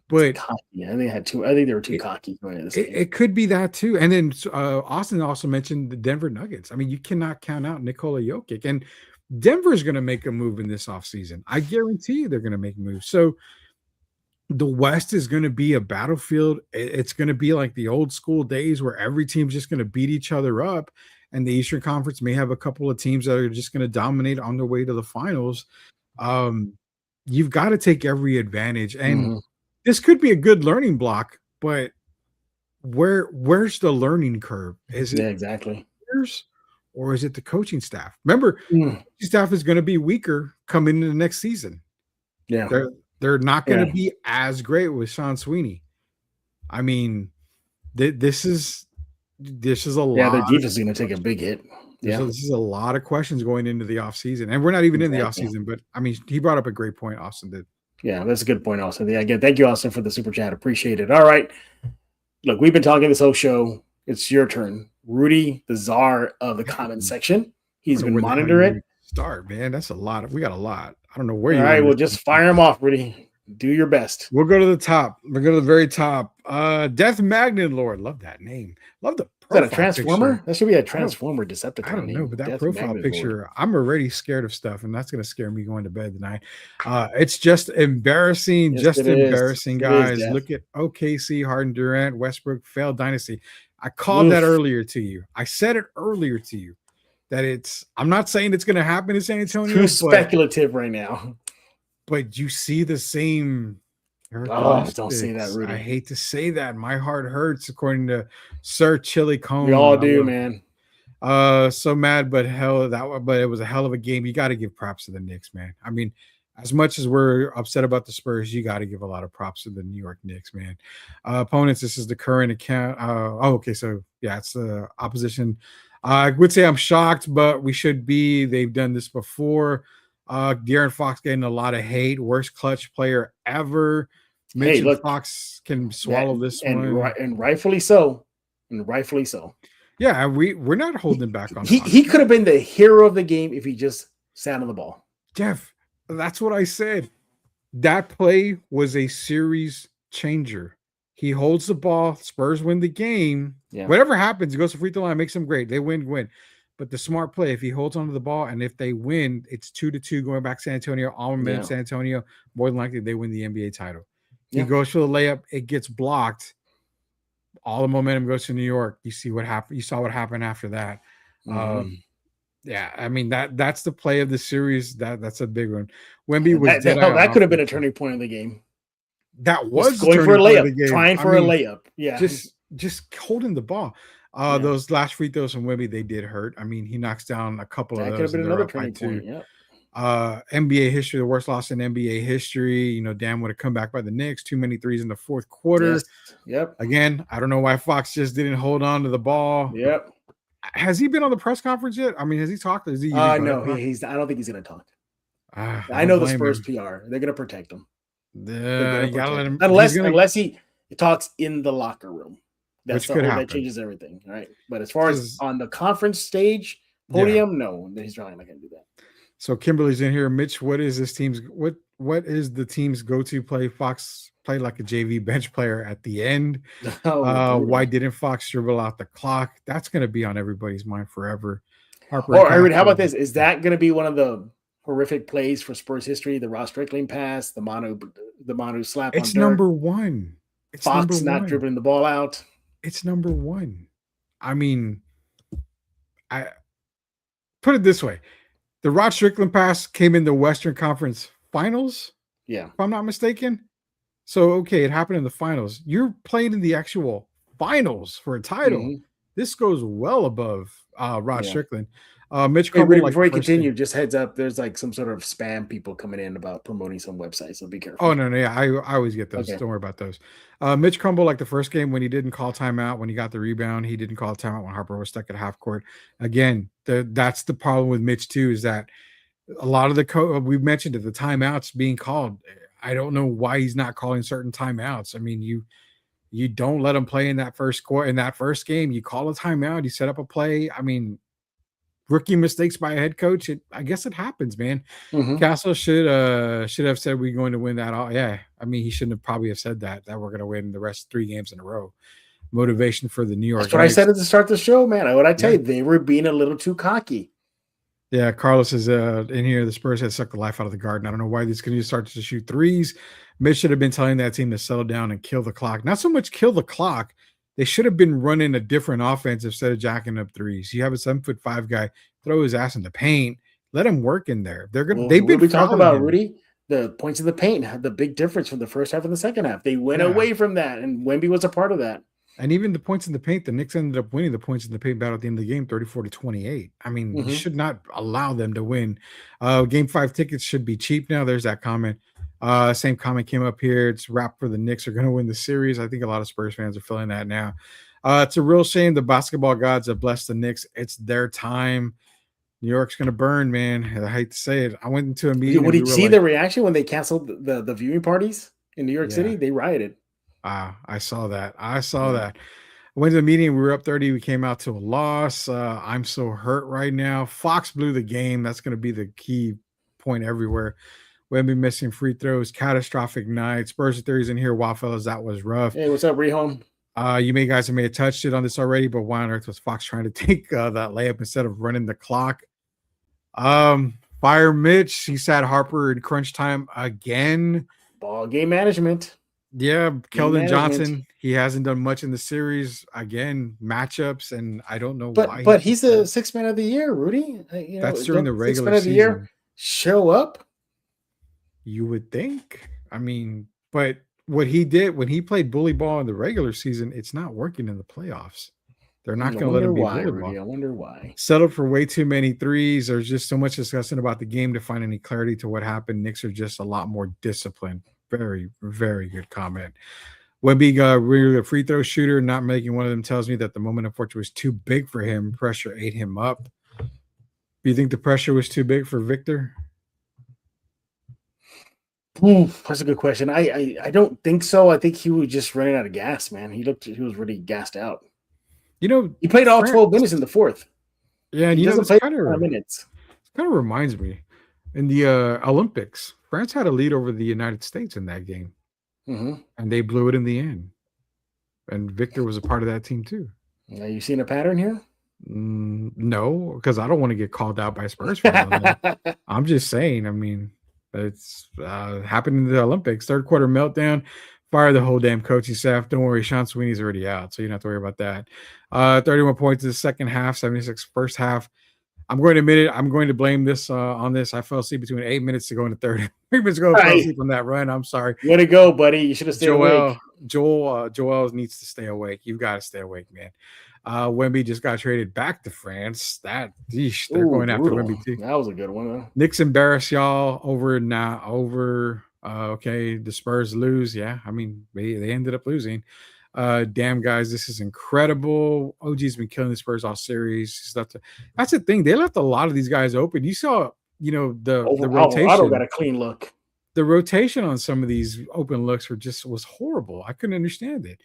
but cocky. I think they were too cocky going into this game. It could be that too. And then Austin also mentioned the Denver Nuggets. I mean, you cannot count out Nikola Jokic, and Denver is going to make a move in this offseason. I guarantee you they're going to make moves. So the West is going to be a battlefield. It's going to be like the old school days where every team's just going to beat each other up. And the Eastern Conference may have a couple of teams that are just going to dominate on their way to the finals. You've got to take every advantage. And this could be a good learning block, but where's the learning curve? Is it exactly years? Or is it the coaching staff? Remember, the coaching staff is going to be weaker coming into the next season. Yeah. They're not going to be as great with Sean Sweeney. I mean, this is a lot. Yeah, their defense is going to take a big hit. Yeah. So this is a lot of questions going into the offseason. And we're not even in the offseason, but I mean, he brought up a great point, Austin did. Yeah, that's a good point, Austin. Yeah, again, thank you, Austin, for the super chat. Appreciate it. All right. Look, we've been talking this whole show. It's your turn. Rudy, the czar of the comment section. He's been monitoring it. Start, man. That's a lot. We got a lot. I don't know where All right, well, just fire him off, Rudy. Do your best. We'll go to the top. We'll go to the very top. Death Magnet Lord. Love that name. Love the profile. Is that a Transformer? Picture. That should be a Transformer Decepticon. I don't know, but that Death profile Magnet picture, Lord. I'm already scared of stuff, and that's going to scare me going to bed tonight. It's just embarrassing. Yes, just it is. embarrassing, It is, guys. Jeff. Look at OKC, Harden, Durant, Westbrook, failed dynasty. I called that earlier to you. I said it earlier to you that I'm not saying it's going to happen in San Antonio. Too speculative right now. But you see the same. Oh, don't say that, Rudy. I hate to say that. My heart hurts, according to Sir Chili Cone. We all do, man. So mad, but it was a hell of a game. You got to give props to the Knicks, man. I mean, as much as we're upset about the Spurs, you got to give a lot of props to the New York Knicks, man. Opponents, this is the current account. Okay, so yeah, it's the opposition. I would say I'm shocked, but we should be. They've done this before. De'Aaron Fox getting a lot of hate. Worst clutch player ever. Hey, Mitch and look, Fox can that swallow this and one. and rightfully so, and rightfully so. Yeah, we're not holding back on Fox. He could have been the hero of the game if he just sat on the ball. Jeff, that's what I said. That play was a series changer. He holds the ball. Spurs win the game. Yeah. Whatever happens, he goes to free throw line, makes them great. They win. But the smart play, if he holds onto the ball and if they win, it's 2-2 going back to San Antonio. All momentum San Antonio. More than likely, they win the NBA title. He goes for the layup. It gets blocked. All the momentum goes to New York. You see what happened. You saw what happened after that. Yeah, I mean that's the play of the series. That's a big one. Wemby was that could have been a turning point in the game. That was going for a layup, trying for a layup. Yeah, just holding the ball. Those last free throws from Wemby, they did hurt. I mean, he knocks down a couple of those. That could have been another turning point. Yeah. NBA history, the worst loss in NBA history. You know, Dan would have come back by the Knicks. Too many threes in the fourth quarter. Yes. Yep. Again, I don't know why Fox just didn't hold on to the ball. Yep. Has he been on the press conference yet? I mean, has he talked? Is he? No, he's. I don't think he's going to talk. I know the Spurs PR. They're going to protect him. You gotta let him. Unless he talks in the locker room. That's that changes everything. All right. But as far as on the conference stage, podium, no, he's probably not going to do that. So Kimberly's in here. Mitch, what is this team's what is the team's go-to play? Fox played like a JV bench player at the end. Why didn't Fox dribble out the clock? That's going to be on everybody's mind forever. Harper. How about this? Is that going to be one of the horrific plays for Spurs history? The Ross Strickland pass, the Manu slap. It's number one. Fox not dribbling the ball out. It's number one. I mean, I put it this way. The Rod Strickland pass came in the Western Conference Finals. Yeah. If I'm not mistaken. So, okay, it happened in the finals. You're playing in the actual finals for a title. Mm-hmm. This goes well above Rod Strickland. Mitch Crumble, Rudy, before you continue, just heads up, there's like some sort of spam people coming in about promoting some websites, so be careful. Oh, no, yeah, I always get those. Okay. Don't worry about those. Mitch Crumble, like the first game, when he didn't call timeout, when he got the rebound, he didn't call timeout when Harper was stuck at half court. Again, that's the problem with Mitch, too, is that a lot of we've mentioned it, the timeouts being called. I don't know why he's not calling certain timeouts. I mean, you don't let him play in that first quarter, in that first game. You call a timeout, you set up a play. I mean, rookie mistakes by a head coach. I guess it happens, man. Mm-hmm. Castle should have said we're going to win that. Yeah, I mean, he shouldn't have probably have said that we're going to win the rest 3 games in a row. Motivation for the New York. That's what Knicks. I said at the start of the show, man. What I tell you, they were being a little too cocky. Yeah, Carlos is in here. The Spurs had sucked the life out of the Garden. I don't know why these can start to shoot threes. Mitch should have been telling that team to settle down and kill the clock. Not so much kill the clock. They should have been running a different offense instead of jacking up threes. You have a 7'5" guy, throw his ass in the paint, let him work in there. They're gonna. They've been talking about him. Rudy. The points in the paint had the big difference from the first half and the second half. They went away from that, and Wemby was a part of that. And even the points in the paint, the Knicks ended up winning the points in the paint battle at the end of the game, 34-28. I mean, you should not allow them to win. Game 5 tickets should be cheap now. There's that comment. Same comment came up here. It's wrap for the Knicks are going to win the series. I think a lot of Spurs fans are feeling that now. It's a real shame the basketball gods have blessed the Knicks. It's their time. New York's going to burn, man. I hate to say it. I went into a meeting. Did you see the reaction when they canceled the viewing parties in New York City? They rioted. I saw that. I went to the meeting. We were up 30. We came out to a loss. I'm so hurt right now. Fox blew the game. That's going to be the key point everywhere. Wemby missing free throws. Catastrophic night. Spurs theories in here. Wow, fellas, that was rough. Hey, what's up, Rehome? You guys may have touched it on this already, but why on earth was Fox trying to take that layup instead of running the clock? Fire Mitch. He sat Harper in crunch time again. Ball game management. Yeah, Keldon Johnson. He hasn't done much in the series. Again, matchups, and I don't know why. But he's a 6th man of the year, Rudy. That's during the regular season. Year, show up. You would think. I mean, but what he did when he played bully ball in the regular season, it's not working in the playoffs. They're not going to let him be bully ball. I wonder why. Settled for way too many threes. There's just so much discussion about the game to find any clarity to what happened. Knicks are just a lot more disciplined. Very, very good comment. Wemby got really a free throw shooter. Not making one of them tells me that the moment of fortune was too big for him. Pressure ate him up. Do you think the pressure was too big for Victor? Ooh, that's a good question. I don't think so. I think he was just running out of gas, man. He was really gassed out. You know, He played all 12 minutes in the fourth. Yeah, and he you know, doesn't this play kind of minutes. reminds me in the Olympics, France had a lead over the United States in that game, and they blew it in the end. And Victor was a part of that team too. Are you seeing a pattern here? No, because I don't want to get called out by Spurs fans on that. I'm just saying. I mean, it's happened in the Olympics. Third quarter meltdown. Fire the whole damn coaching staff. Don't worry, Sean Sweeney's already out, so you don't have to worry about that. 31 points in the second half, 76 first half. I'm going to admit it. I'm going to blame this on this. I fell asleep between 8 minutes to go in the third. 3 minutes ago, I fell asleep on that run. I'm sorry. Way to go, buddy. You should have stayed awake. Joel needs to stay awake. You've got to stay awake, man. Wemby just got traded back to France. They're going after Wemby too. That was a good one, though. Knicks embarrass y'all over. Okay, the Spurs lose. Yeah, I mean they ended up losing. Damn guys, this is incredible. OG's been killing the Spurs all series. That's the thing. They left a lot of these guys open. You saw, the rotation. Alvarado got a clean look. The rotation on some of these open looks was horrible. I couldn't understand it.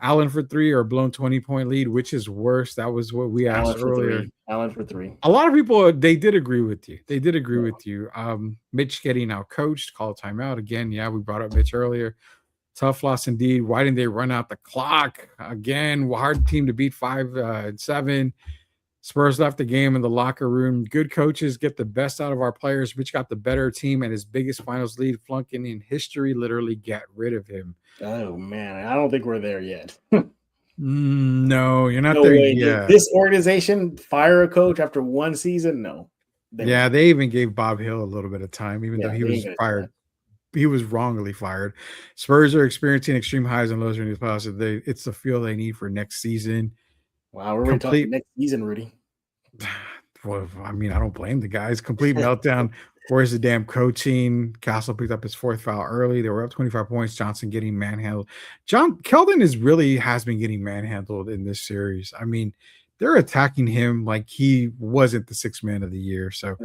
Allen for 3 or blown 20-point lead, which is worse? That was what we asked earlier. Allen for 3. A lot of people, they did agree with you. With you. Mitch getting out coached, call timeout again. Yeah, we brought up Mitch earlier. Tough loss indeed. Why didn't they run out the clock again? Hard team to beat 5-7. Spurs left the game in the locker room. Good coaches get the best out of our players. Mitch got the better team and his biggest finals lead, flunking in history. Literally get rid of him. Oh man, I don't think we're there yet. No, you're not there yet. This organization fire a coach after one season? No. They even gave Bob Hill a little bit of time, even though he was fired. He was wrongly fired. Spurs are experiencing extreme highs and lows during these playoffs. It's the feel they need for next season. Wow, we're talking next season, Rudy. Well, I mean, I don't blame the guys. Complete meltdown. Where's the damn coaching? Castle picked up his 4th foul early. They were up 25 points. Johnson getting manhandled. Keldon has been getting manhandled in this series. I mean, they're attacking him like he wasn't the 6th man of the year. So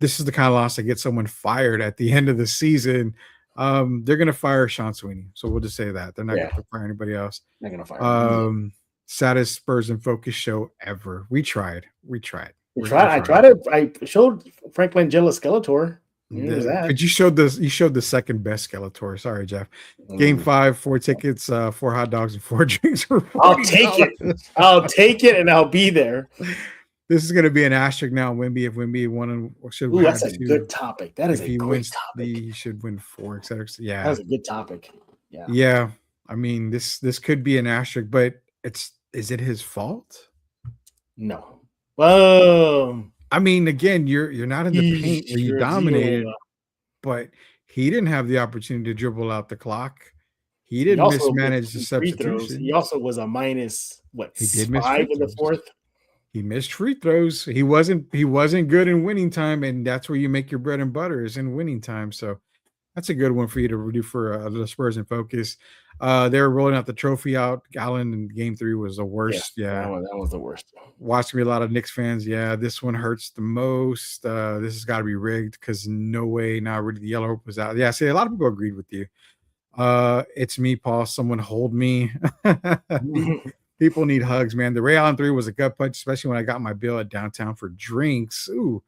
this is the kind of loss that gets someone fired at the end of the season. They're going to fire Sean Sweeney. So we'll just say that. They're not going to fire anybody else. They're going to fire him. Saddest Spurs in Focus show ever. We tried. I showed Franklin Jella Skeletor. But you showed the second best Skeletor. Sorry, Jeff. Game 5, 4 tickets, 4 hot dogs, and 4 drinks. I'll take it, and I'll be there. This is going to be an asterisk now. Wemby, if Wemby won, should win. That's a good topic. That is a great topic. He should win 4, etc. Yeah, that's a good topic. Yeah. I mean, this could be an asterisk, but is it his fault? No. Well, I mean, again, you're not in the paint where you dominated, but he didn't have the opportunity to dribble out the clock. He didn't mismanage the substitution. He also was a minus he did miss 5 in the 4th. He missed free throws. He wasn't good in winning time, and that's where you make your bread and butter is in winning time. So that's a good one for you to do for the Spurs in Focus. They were rolling out the trophy out. Allen in game 3 was the worst. Yeah. That was the worst. Watching me a lot of Knicks fans. Yeah, this one hurts the most. This has got to be rigged because no way. Now Rudy the yellow was out. Yeah, see, a lot of people agreed with you. It's me, Paul. Someone hold me. People need hugs, man. The Ray Allen 3 was a gut punch, especially when I got my bill at downtown for drinks. Ooh,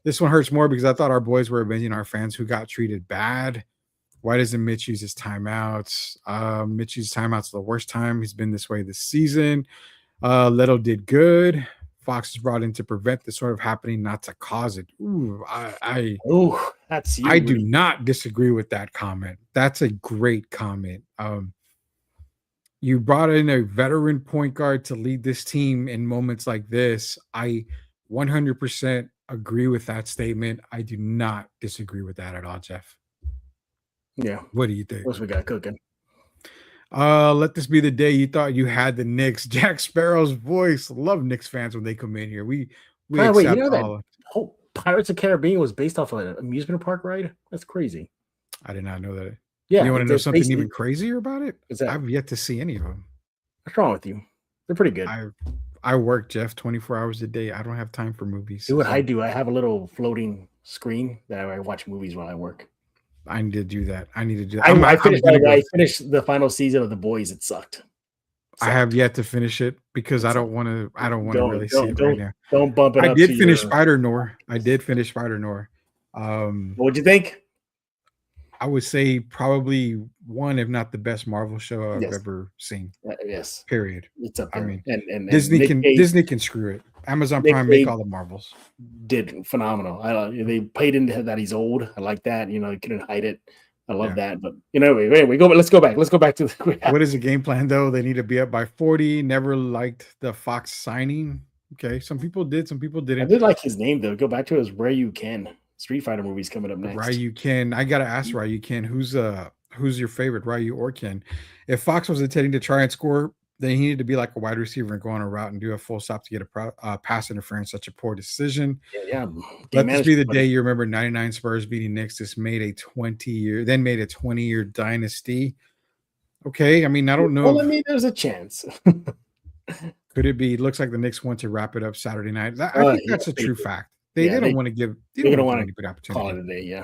this one hurts more because I thought our boys were avenging our fans who got treated bad. Why doesn't Mitch use his timeouts? Mitch uses timeouts the worst time. He's been this way this season. Leto did good. Fox is brought in to prevent this sort of happening, not to cause it. Ooh, that's you. I do not disagree with that comment. That's a great comment. You brought in a veteran point guard to lead this team in moments like this. I 100% agree with that statement. I do not disagree with that at all, Jeff. Yeah. What do you think? What's we got cooking? Let this be the day you thought you had the Knicks. Jack Sparrow's voice. Love Knicks fans when they come in here. We accept wait, you know that whole Pirates of the Caribbean was based off of an amusement park ride? That's crazy. I did not know that. Yeah, You want to know it's something basically even crazier about it? what's that? I've yet to see any of them. What's wrong with you? They're pretty good. I work, Jeff, 24 hours a day. I don't have time for movies. Do what I So do. I have a little floating screen that I watch movies while I work. I need to do that. I need to do that. I I'm finished. gonna go. I finished the final season of The Boys. It sucked. I have yet to finish it because I It's don't want to. I don't want to really see it right now. Don't bump it I up did to finish your. Spider-Noir. I did finish Spider-Noir. What'd you think? I would say probably one, if not the best Marvel show I've Yes. ever seen. Yes, Period. it's up I there. mean, and Disney Nick can Cage Disney can screw it. Amazon Nick Prime make Cage all the Marvels. did phenomenal. They played into that he's old. I like that. You couldn't hide it. I love Yeah. that. But anyway, go. Let's go back. Let's go back to What is the game plan though? They need to be up by 40. Never liked the Fox signing. Okay, some people did, some people I didn't. did like his name though. Go back to his Where You Can. Street Fighter movie's coming up next. Ryu Ken. I gotta ask Ryu Ken, who's your favorite, Ryu or Ken? If Fox was intending to try and score, then he needed to be like a wide receiver and go on a route and do a full stop to get a pass interference. Such a poor decision. Yeah. Let this be the day you remember 99 Spurs beating Knicks. This made a 20-year dynasty. Okay, I mean, I don't know. Well, I mean, there's a chance. Could it be? It looks like the Knicks want to wrap it up Saturday night. I think that's a true fact. They don't want to give. They don't want to give anybody opportunity. Call it a day. Yeah.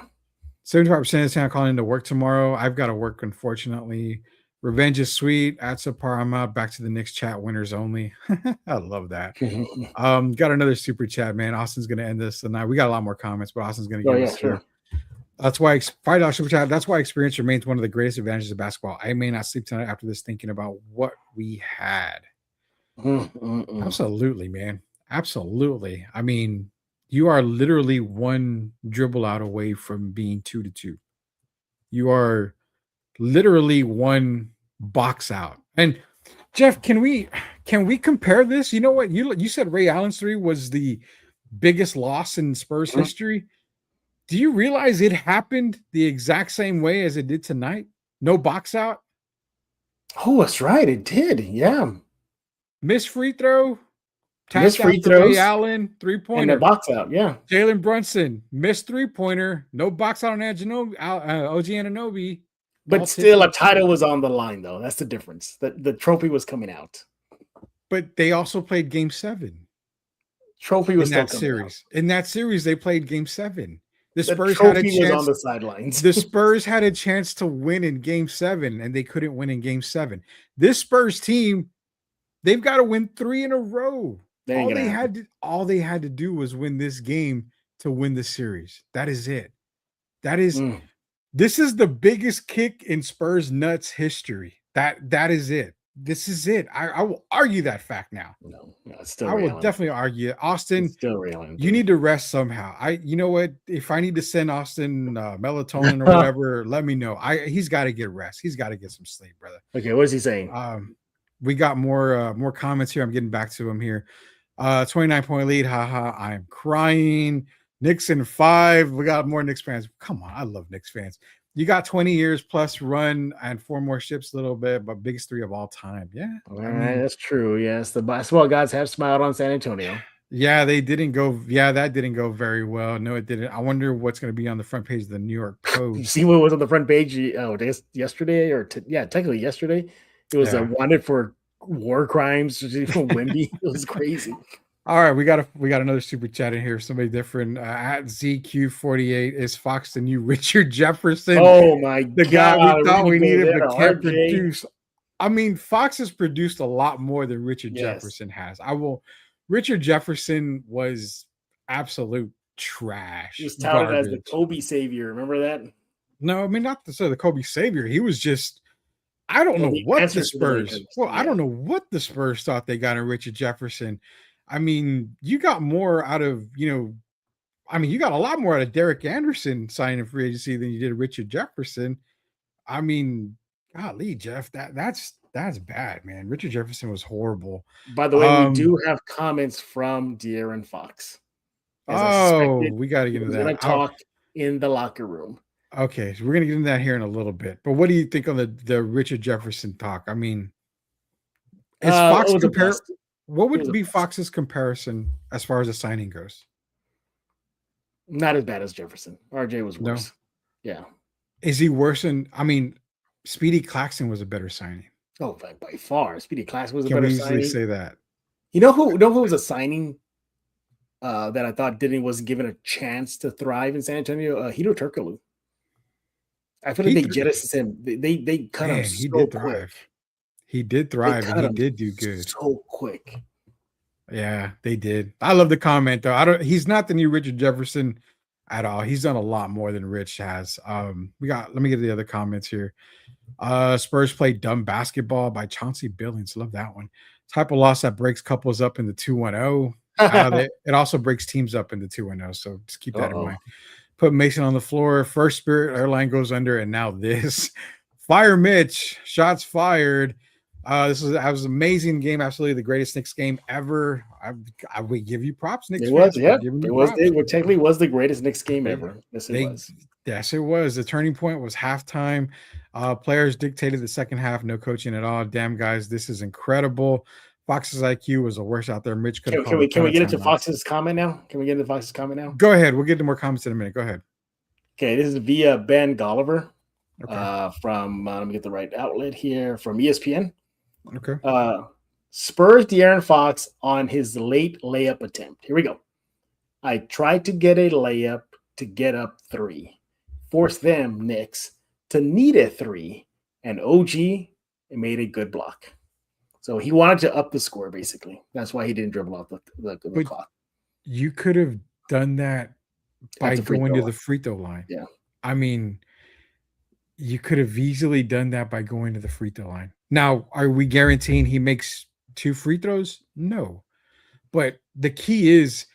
75% of the time calling into work tomorrow. I've got to work, unfortunately. Revenge is sweet. At subpar, I'm out. Back to the Knicks chat. Winners only. I love that. Got another super chat, man. Austin's going to end this tonight. We got a lot more comments, but Austin's going to give us. Sure. That's why $5 super chat. That's why experience remains one of the greatest advantages of basketball. I may not sleep tonight after this, thinking about what we had. Absolutely, man. Absolutely. I mean, you are literally one dribble out away from being 2-2. You are literally one box out. And Jeff, can we compare this? You know what? You said Ray Allen's 3 was the biggest loss in Spurs history. Do you realize it happened the exact same way as it did tonight? No box out. Oh, that's right. It did. Yeah. Missed free throw. Missed free throws. Ray Allen 3-pointer. And the box out. Yeah. Jalen Brunson missed 3-pointer. No box out on OG Anunoby. But still, a title was on the line, though. That's the difference. The trophy was coming out. But they also played Game 7. Trophy was in that series. Out. In that series, they played Game 7. The Spurs had a chance. Was on the sidelines. The Spurs had a chance to win in Game 7, and they couldn't win in Game 7. This Spurs team, they've got to win 3 in a row. All they had to do was win this game to win the series. That is it. This is the biggest kick in Spurs nuts history. That is it. This is it. I will argue that fact now. No, it's still. I will definitely argue it. Austin, it's still real. You need to rest somehow. You know what? If I need to send Austin melatonin or whatever, let me know. He's got to get rest. He's got to get some sleep, brother. Okay, what is he saying? We got more comments here. I'm getting back to him here. 29-point lead. Haha, I'm crying. Knicks in 5. We got more Knicks fans. Come on, I love Knicks fans. You got 20 years plus run and 4 more ships a little bit, but biggest 3 of all time. Yeah. All right, that's true. Yes, the basketball gods have smiled on San Antonio. Yeah, they didn't go. Yeah, that didn't go very well. No, it didn't. I wonder what's going to be on the front page of the New York Post. You see what was on the front page? Yesterday technically yesterday. It was wanted for war crimes from Wemby. It was crazy. All right, we got another super chat in here. Somebody different at ZQ48. Is Fox the new Richard Jefferson? Oh my god, the guy we thought we needed but can't produce. I mean, Fox has produced a lot more than Richard Jefferson has. Richard Jefferson was absolute trash. He was touted as the Kobe savior. Remember that? No, I mean not the Kobe savior. He was just. I don't know what the Spurs. I don't know what the Spurs thought they got in Richard Jefferson. I mean, you got more out of, you got a lot more out of Derek Anderson signing free agency than you did Richard Jefferson. I mean, golly, Jeff, that's bad, man. Richard Jefferson was horrible. By the way, we do have comments from De'Aaron Fox. We got to get into that. We're going to talk in the locker room. Okay, so we're going to get into that here in a little bit. But what do you think on the Richard Jefferson talk? I mean, is Fox what would be Fox's comparison as far as the signing goes? Not as bad as Jefferson. RJ was worse. No. Yeah. Is he worse than? I mean, Speedy Claxton was a better signing. Oh, by far, Speedy Class was a Can better we easily signing. say that? You know who was a signing that I thought wasn't given a chance to thrive in San Antonio? Hito Turkoglu. I feel like He they threw. jettisoned him. They cut him Man, he so did quick. thrive. He did They thrive, and cut he him did do good. so quick. Yeah, they did. I love the comment though. I don't. He's not the new Richard Jefferson at all. He's done a lot more than Rich has. We got. Let me get the other comments here. Spurs played dumb basketball by Chauncey Billings. Love that one. Type of loss that breaks couples up into 2-1-0. It also breaks teams up into 2-0. So just keep that in mind. Put Mason on the floor. First Spirit Airline goes under, and now this. Fire Mitch. Shots fired. This was an amazing game. Absolutely the greatest Knicks game ever. I would give you props, Knicks It fans. was, yeah. Giving you It was. props. It technically was the greatest Knicks game They- ever. Yes, it They, was. yes, it was. The turning point was halftime. Players dictated the second half. No coaching at all. Damn, guys, this is incredible. Fox's IQ was the worst out there. Mitch could have Can called. we get into Fox's comment now? Can we get into Fox's comment now? Go ahead. We'll get to more comments in a minute. Go ahead. Okay, this is via Ben Golliver. Okay. From let me get the right outlet here from ESPN. Okay. Spurs De'Aaron Fox on his late layup attempt. Here we go. I tried to get a layup to get up 3. Force them, Knicks, to need a 3. And OG made a good block. So he wanted to up the score, basically. That's why he didn't dribble out the clock. You could have done that by going to the free throw line. Yeah. I mean, you could have easily done that by going to the free throw line. Now, are we guaranteeing he makes 2 free throws? No. But the key is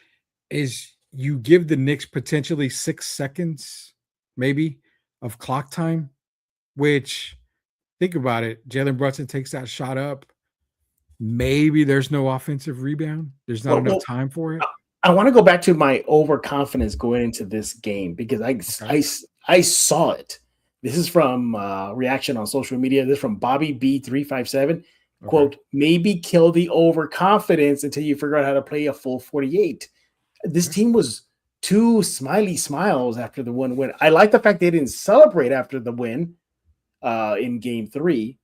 you give the Knicks potentially 6 seconds, maybe, of clock time, which, think about it, Jalen Brunson takes that shot up. Maybe there's no offensive rebound. There's not enough time for it. I want to go back to my overconfidence going into this game because I saw it. This is from reaction on social media. This is from Bobby B357. Quote, maybe kill the overconfidence until you figure out how to play a full 48. This team was 2 smiley smiles after the one win. I like the fact they didn't celebrate after the win in game 3,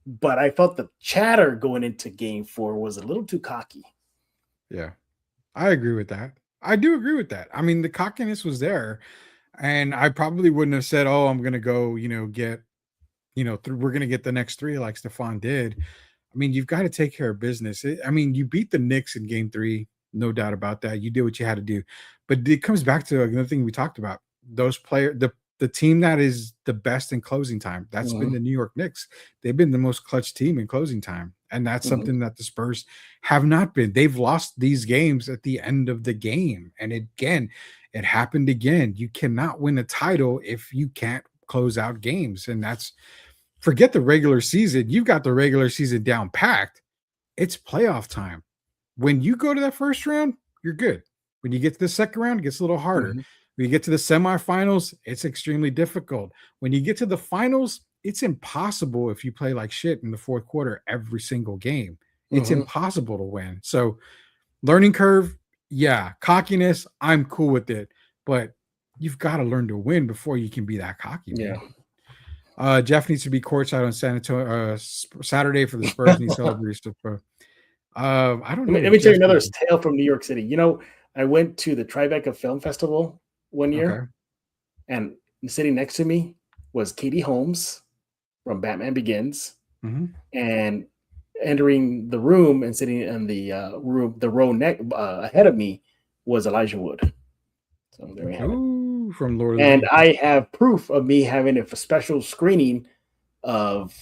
but I felt the chatter going into game 4 was a little too cocky. Yeah, I agree with that. I do agree with that. I mean, the cockiness was there, and I probably wouldn't have said, "Oh, I'm going to go, get, we're going to get the next 3 like Stephon did." I mean, you've got to take care of business. You beat the Knicks in game 3, no doubt about that. You did what you had to do. But it comes back to another thing we talked about. Those players, the team that is the best in closing time, that's been the New York Knicks. They've been the most clutch team in closing time. And that's something that the Spurs have not been. They've lost these games at the end of the game. And it happened again. You cannot win a title if you can't close out games. And forget the regular season. You've got the regular season down packed. It's playoff time. When you go to that first round, you're good. When you get to the second round, it gets a little harder. When you get to the semifinals, it's extremely difficult. When you get to the finals, it's impossible if you play like shit in the fourth quarter every single game. It's impossible to win. So learning curve, yeah. Cockiness, I'm cool with it. But you've got to learn to win before you can be that cocky. Yeah. Man. Jeff needs to be courtside on San Antonio Saturday for the Spurs and he celebrates the I don't know. Let me tell you another tale from New York City. I went to the Tribeca Film Festival one year, and sitting next to me was Katie Holmes from Batman Begins, and entering the room and sitting in the row ahead of me was Elijah Wood. So there we have it. From Lord of the And Rings. I have proof of me having a special screening of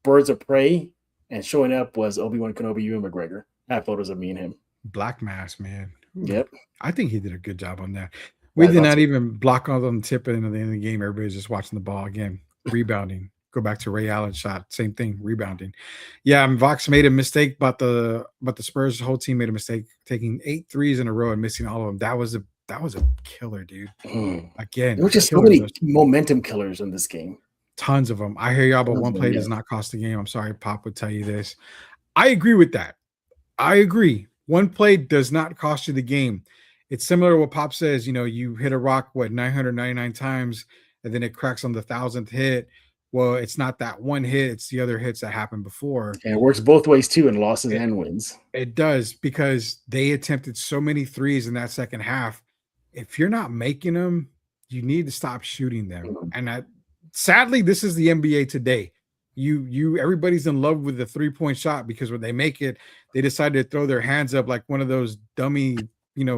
Birds of Prey, and showing up was Obi-Wan Kenobi, Ewan McGregor. I have photos of me and him. Black Mass, man. Ooh. Yep. I think he did a good job on that. We did not even block on the tip at the end of the game. Everybody's just watching the ball again, rebounding. Go back to Ray Allen's shot. Same thing, rebounding. Yeah, Vox made a mistake, but the Spurs whole team made a mistake, taking 8 threes in a row and missing all of them. That was a killer, dude. Again, there were just so many momentum killers in this game. Tons of them. I hear y'all, but one play does not cost the game. I'm sorry, Pop would tell you this. I agree with that. I agree. One play does not cost you the game. It's similar to what Pop says. You hit a rock, 999 times, and then it cracks on the 1,000th hit. Well, it's not that one hit, it's the other hits that happened before. And it works both ways too, in losses and wins. It does, because they attempted so many threes in that second half. If you're not making them, you need to stop shooting them. And sadly, this is the NBA today. Everybody's in love with the 3-point shot, because when they make it, they decide to throw their hands up like one of those dummy,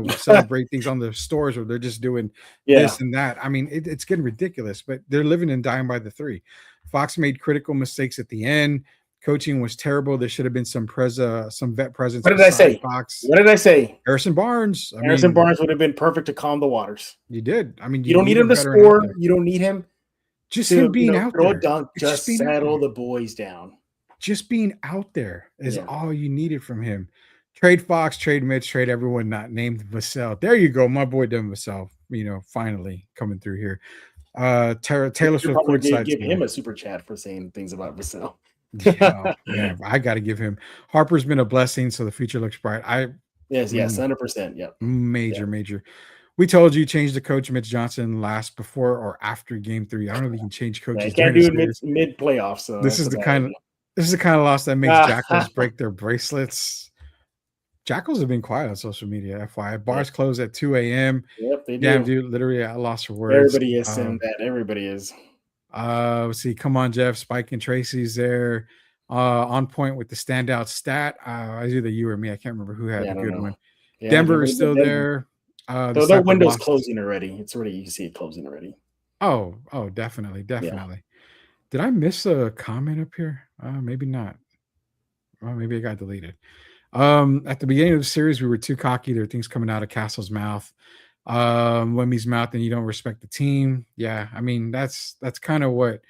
celebrate things on the stores where they're just doing this and that. I mean, it's getting ridiculous, but they're living and dying by the three. Fox made critical mistakes at the end. Coaching was terrible. There should have been some vet presence. What did I say? Fox. What did I say? Harrison Barnes. Harrison Barnes would have been perfect to calm the waters. You did. I mean, you don't need him to score. You don't need him. Just him being out there. Throw a dunk. Just settle the boys down. Just being out there is all you needed from him. Trade Fox, trade Mitch, trade everyone not named Vassell. There you go. My boy Devin Vassell, finally coming through here. Taylor Swift courtside. Give him a super chat for saying things about Vassell. Man, I got to give him. Harper's been a blessing, so the future looks bright. Yes, 100%. Yep. Major. We told you change the coach Mitch Johnson before or after game 3. I don't know if you can change coaches. You can't do it mid playoffs. So this is the kind of loss that makes Jackals break their bracelets. Jackals have been quiet on social media. FYI, bars close at 2 a.m. Yep, they do. Damn, dude, literally, I lost for words. Everybody is saying that. Everybody is. Let's see. Come on, Jeff. Spike and Tracy's there. On point with the standout stat. It's either you or me. I can't remember who had a good one. Yeah, Denver is still there. Their window's closing already. It's already, you can see it closing already. Oh, definitely. Yeah. Did I miss a comment up here? Maybe not. Well, maybe it got deleted. At the beginning of the series, we were too cocky. There are things coming out of Castle's mouth, Wemby's mouth, and you don't respect the team. Yeah, I mean that's kind of what.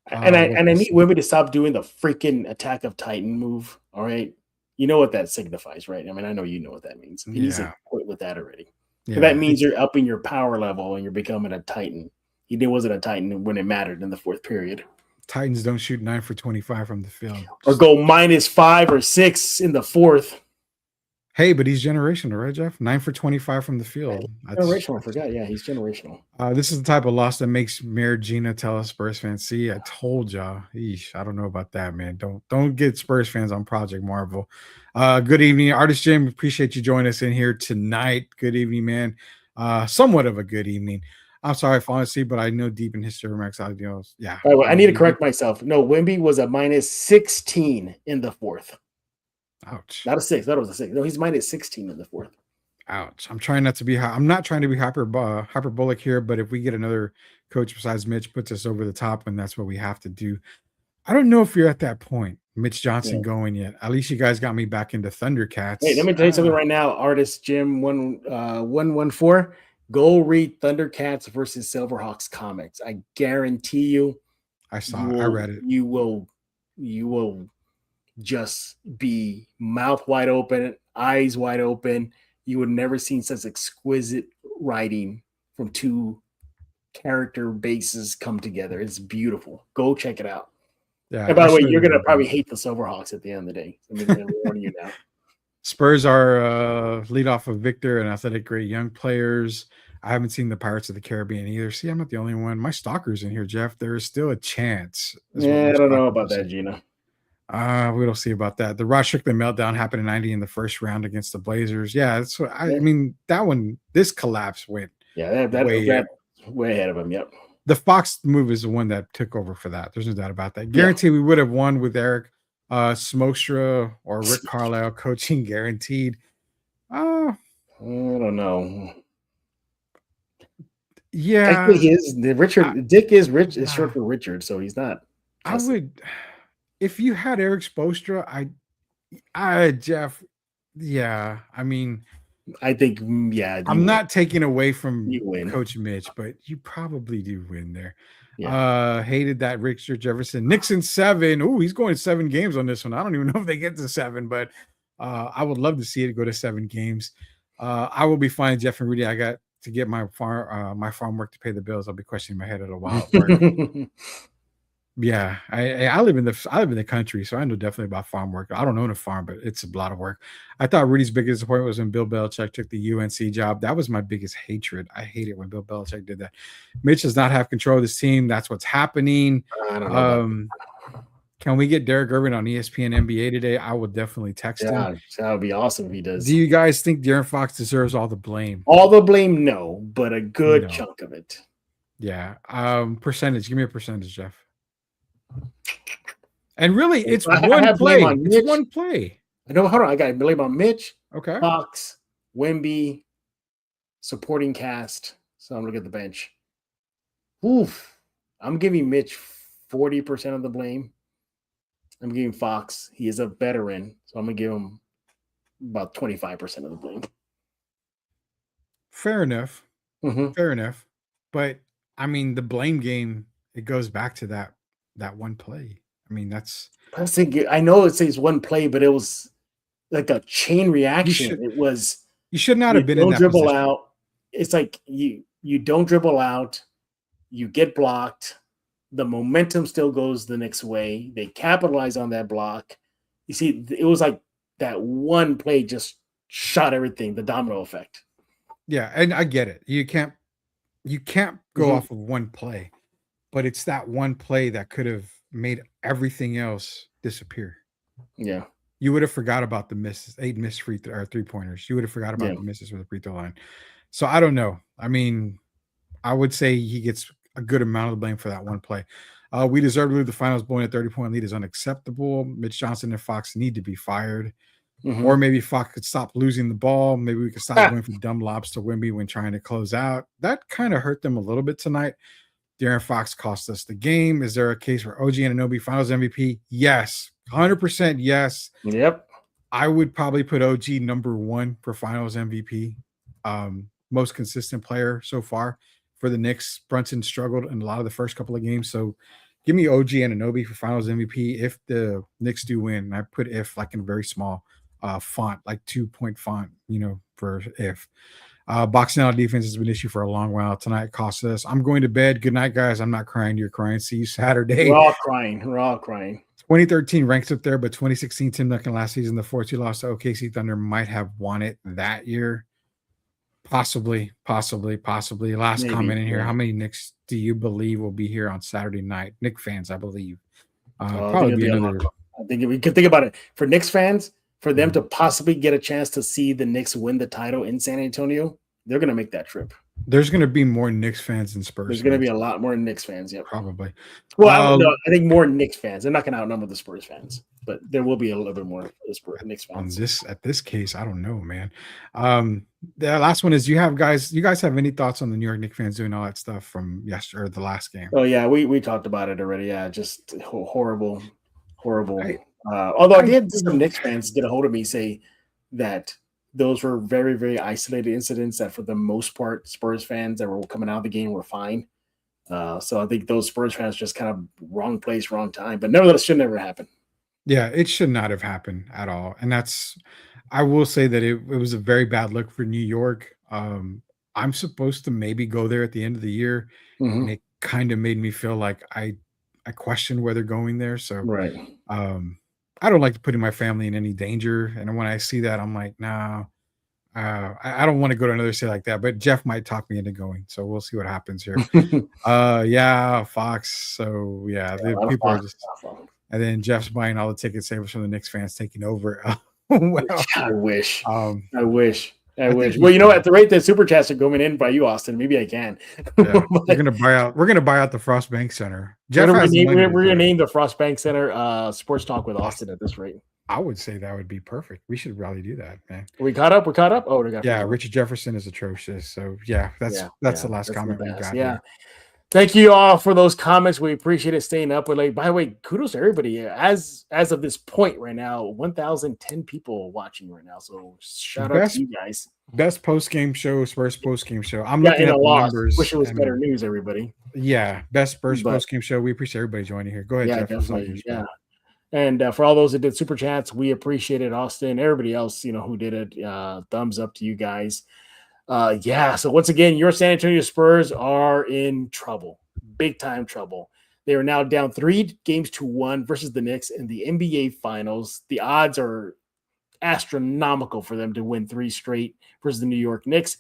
I need Wemby to stop doing the freaking Attack of Titan move. All right, you know what that signifies, right? I mean, I know you know what that means. He needs to quit with that already. Yeah. That means you're upping your power level and you're becoming a Titan. He wasn't a Titan when it mattered in the fourth period. Titans don't shoot 9 for 25 from the field. Or go -5 or 6 in the fourth. Hey, but he's generational, right, Jeff? 9 for 25 from the field. Generational, I forgot. Yeah, he's generational. This is the type of loss that makes Mayor Gina tell us Spurs fans, see, I told y'all. Eesh, I don't know about that, man. Don't get Spurs fans on Project Marvel. Good evening, Artist Jim. Appreciate you joining us in here tonight. Good evening, man. Somewhat of a good evening. I'm sorry if honestly, but I know deep in history Max Audios. Yeah. All right, well, I need to correct myself. No, Wemby was a -16 in the fourth. Ouch. Not a 6. That was a 6. No, he's -16 in the fourth. Ouch. I'm trying not to be I'm not trying to be hyperbolic here, but if we get another coach besides Mitch puts us over the top, and that's what we have to do. I don't know if you're at that point, Mitch Johnson going yet. At least you guys got me back into Thundercats. Hey, let me tell you something right now. Artist Jim 114. Go read Thundercats versus Silverhawks comics. I guarantee you. I read it. You will just be mouth wide open, eyes wide open. You would never seen such exquisite writing from two character bases come together. It's beautiful. Go check it out. Yeah. And by the way, you're gonna probably hate the Silverhawks at the end of the day. I'm warning you now. Spurs are lead off of Victor and Athletic great young players. I haven't seen the Pirates of the Caribbean either. See, I'm not the only one. My stalker's in here, Jeff. There is still a chance. Yeah, I don't know about that, Gina. We don't see about that. The Rod Strickland meltdown happened in 90 in the first round against the Blazers. Yeah, that's what I mean. That one, this collapse went. Yeah, that way ahead of him. Yep. The Fox move is the one that took over for that. There's no doubt about that. Guaranteed we would have won with Eric Smokestra or Rick Carlisle coaching, guaranteed. I don't know. Yeah, Dick is rich. It's short for Richard, so he's not. I would, if you had Eric Spoelstra, Jeff. Yeah, I mean, I think I'm not taking away from Coach Mitch, but you probably do win there. Yeah. Hated that Richard Jefferson. Nixon 7. Oh, he's going 7 games on this one. I don't even know if they get to 7, but I would love to see it go to 7 games. I will be fine, Jeff and Rudy. I got to get my farm work to pay the bills. I'll be questioning my head at a while. Yeah, I live in the country, so I know definitely about farm work. I don't own a farm, but it's a lot of work. I thought Rudy's biggest disappointment was when Bill Belichick took the UNC job. That was my biggest hatred. I hate it when Bill Belichick did that. Mitch does not have control of this team. That's what's happening. I don't know about Um, can we get Derek Irvin on ESPN NBA today? I will definitely text him. yeah, that would be awesome if he Do does. you guys think De'Aaron Fox deserves all the blame? All the blame, no, but a good No. chunk of it. Yeah. Percentage. Give me a percentage, Jeff. And really, it's I one have blame play. on It's Mitch. one play. No, hold on. I got blame on Mitch, Okay. Fox, Wemby, supporting cast. So I'm looking at the bench. Oof. I'm giving Mitch 40% of the blame. I'm giving Fox. He is a veteran, so I'm gonna give him about 25% of the blame. Fair enough. Mm-hmm. Fair enough. But I mean, the blame game, it goes back to that one play. I mean, that's I know it says one play, but it was like a chain reaction. should- It was you should not you have been in don't that dribble position. out. It's like you don't dribble out. You get blocked. The momentum still goes the next way. They capitalize on that block. You see, it was like that one play just shot everything. The domino effect. Yeah, and I get it. You can't go Mhm. off of one play, but it's that one play that could have made everything else disappear. Yeah. You would have forgot about the misses, 8 missed free or 3-pointers. You would have forgot about Yeah. the misses from the free throw line. So I don't know. I mean, I would say he gets a good amount of the blame for that one play. We deserve to lose the finals. Blowing a 30-point lead is unacceptable. Mitch Johnson and Fox need to be fired. Mhm. Or maybe Fox could stop losing the ball. Maybe we could stop going for dumb lobs to Wemby when trying to close out. That kind of hurt them a little bit tonight. De'Aaron Fox cost us the game. Is there a case for OG Anunoby Finals MVP? Yes. 100% yes. Yep. I would probably put OG number 1 for Finals MVP. Most consistent player so far for the Knicks. Brunson struggled in a lot of the first couple of games. So give me OG Anunoby for Finals MVP if the Knicks do win. I put if like in a very small font, like 2-point font, for if. Boxing out defense has been an issue for a long while. Tonight cost us. I'm going to bed. Good night, guys. I'm not crying. You're crying. See you Saturday. We're all crying. We're all crying. 2013 ranks up there, but 2016 Tim Duncan last season, the 4-2 loss to OKC Thunder might have won it that year. Possibly. Last Maybe, comment in here. yeah. How many Knicks do you believe will be here on Saturday night? Knicks fans, I believe. I think Probably it'll be be a another. lot. I think we could think about it for Knicks fans, for them Mhm. to possibly get a chance to see the Knicks win the title in San Antonio. They're going to make that trip. There's going to be more Knicks fans than Spurs. There's going to be a lot more Knicks fans. Yep. Probably. Well, I think more Knicks fans. They're not going to outnumber the Spurs fans, but there will be a little bit more Knicks fans. At this case, I don't know, man. The last one is you guys have any thoughts on the New York Knicks fans doing all that stuff from yesterday or the last game? Oh yeah, we talked about it already. Yeah, just horrible. Although I did some Knicks fans get a hold of me say that those were very, very isolated incidents that for the most part, Spurs fans that were coming out of the game were fine. So I think those Spurs fans just kind of wrong place, wrong time. But nevertheless, should never happen. Yeah, it should not have happened at all. And I will say that it was a very bad look for New York. I'm supposed to maybe go there at the end of the year, Mhm. and it kind of made me feel like I questioned whether going there. So Right. I don't like to put in my family in any danger. And when I see that, I'm like, no, I don't want to go to another state like that. But Jeff might talk me into going. So we'll see what happens here. Yeah, Fox. So yeah, the people are just. And then Jeff's buying all the ticket savers from the Knicks fans taking over. Well, I wish. I Well, at the rate that super chats are going in by you, Austin, maybe I can. Yeah, we're gonna buy out the Frost Bank Center. Jeff we're has gonna name the Frost Bank Center Sports Talk with Austin at this rate. I would say that would be perfect. We should probably do that, man. We caught up. Oh, we got Richard Jefferson is atrocious. So yeah, that's the last comment we got. Yeah. Here. Thank you all for those comments. We appreciate it staying up late. By the way, kudos to everybody. As of this point right now, 1,010 people watching right now. So shout out to you guys. Best post-game show, Spurs post-game show. I'm looking at the numbers. Wish it was better news, everybody. Yeah, best Spurs post-game show. We appreciate everybody joining here. Go ahead, yeah, Jeff. Definitely. Yeah. And for all those that did super chats, we appreciate it. Austin, everybody else, who did it. Thumbs up to you guys. So once again, your San Antonio Spurs are in trouble, big time trouble. They are now down 3-1 versus the Knicks in the NBA Finals. The odds are astronomical for them to win 3 straight versus the New York Knicks.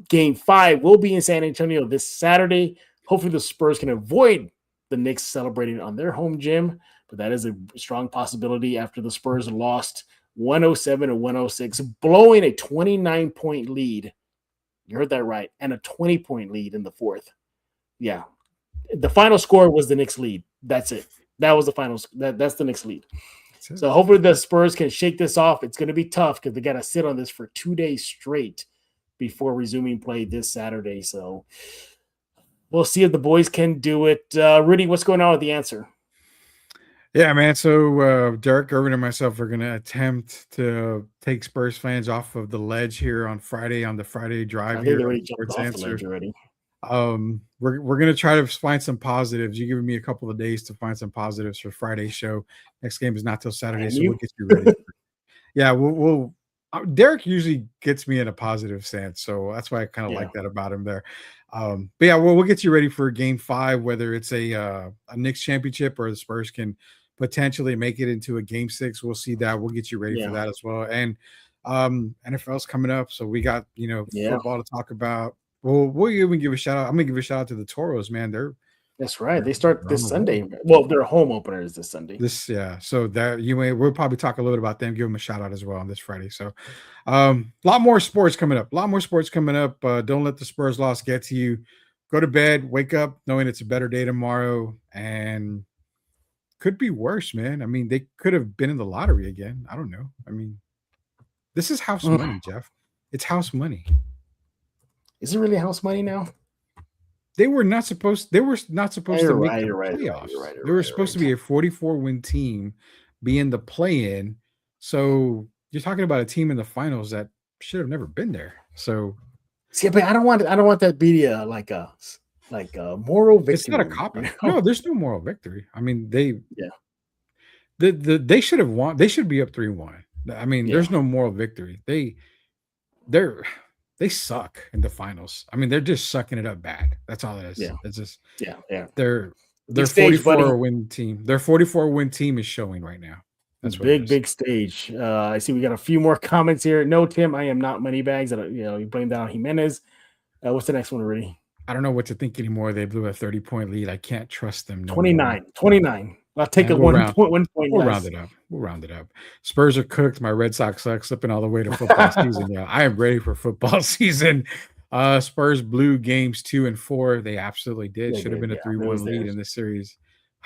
Game 5 will be in San Antonio this Saturday. Hopefully the Spurs can avoid the Knicks celebrating on their home gym, but that is a strong possibility after the Spurs lost 107-106, blowing a 29-point lead. You heard that right. And a 20-point lead in the fourth. Yeah. The final score was the Knicks lead. That's it. That was the final. That's the Knicks lead. So hopefully the Spurs can shake this off. It's going to be tough because they got to sit on this for 2 days straight before resuming play this Saturday. So we'll see if the boys can do it. Rudy, what's going on with the answer? Yeah, man. So Derek Irvin and myself are going to attempt to take Spurs fans off of the ledge here on Friday on the Friday drive. I think here they already on jumped Sports off Answer. the ledge already. We're gonna try to find some positives. You're giving me a couple of days to find some positives for Friday's show. Next game is not till Saturday, so we'll get you ready. Yeah, we'll Derek usually gets me in a positive stance, so that's why I kind of like that about him there. But yeah, we'll get you ready for Game 5, whether it's a Knicks championship or the Spurs can potentially make it into a Game 6. We'll see that. We'll get you ready for that as well. And NFL's coming up, so we got football to talk about. We'll even give a shout out. I'm gonna give a shout out to the Toros, man. That's right. They start this Sunday. Well, their home opener is this Sunday. So that we'll probably talk a little bit about them. Give them a shout out as well on this Friday. So, a lot more sports coming up. Don't let the Spurs loss get to you. Go to bed, wake up knowing it's a better day tomorrow, and could be worse, man. I mean, they could have been in the lottery again. I don't know. I mean, this is house money, Jeff. It's house money. Is it really house money now? They were not supposed to make the playoffs. They were supposed to be a 44-win team, be in the play-in. So you're talking about a team in the finals that should have never been there. So see, but I don't want that to be like a moral victory. It's not a cop. No, there's no moral victory. I mean, they should have won. They should be up 3-1. I mean, there's no moral victory. They suck in the finals. I mean, they're just sucking it up bad. That's all it is. Yeah. It's just They're 44-win team. Their 44-win team is showing right now. That's big stage. I see we got a few more comments here. No, Tim, I am not moneybags. You blame that on Jimenez. What's the next one, Rudy? I don't know what to think anymore. They blew a 30-point lead. I can't trust them. 29. I'll take a 1 point. We'll round it up. Spurs are cooked. My Red Sox suck, slipping all the way to football season. Yeah, I am ready for football season. Spurs blew games 2 and 4. They absolutely did. Should have been a 3-1 lead in this series.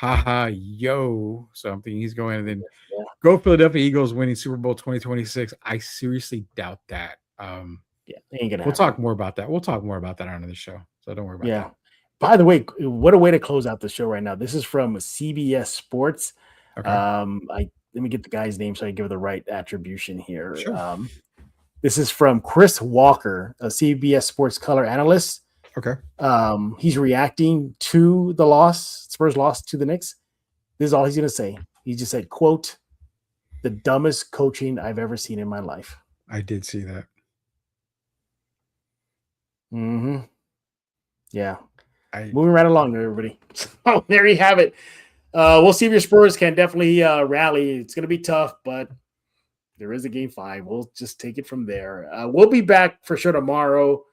Yo. So I'm thinking he's going and then go Philadelphia Eagles winning Super Bowl 2026. I seriously doubt that. Ain't gonna we'll talk more about that. We'll talk more about that on the show. So don't worry about that. By the way, what a way to close out the show right now. This is from CBS Sports. Okay. Let me get the guy's name so I can give the right attribution here. Sure. This is from Chris Walker, a CBS Sports color analyst. Okay. He's reacting to the loss, Spurs loss to the Knicks. This is all he's going to say. He just said, quote, "The dumbest coaching I've ever seen in my life." I did see that. Mm-hmm. Yeah. Moving right along there, everybody. Oh, there you have it. We'll see if your Spurs can definitely rally. It's going to be tough, but there is a Game 5. We'll just take it from there. We'll be back for sure tomorrow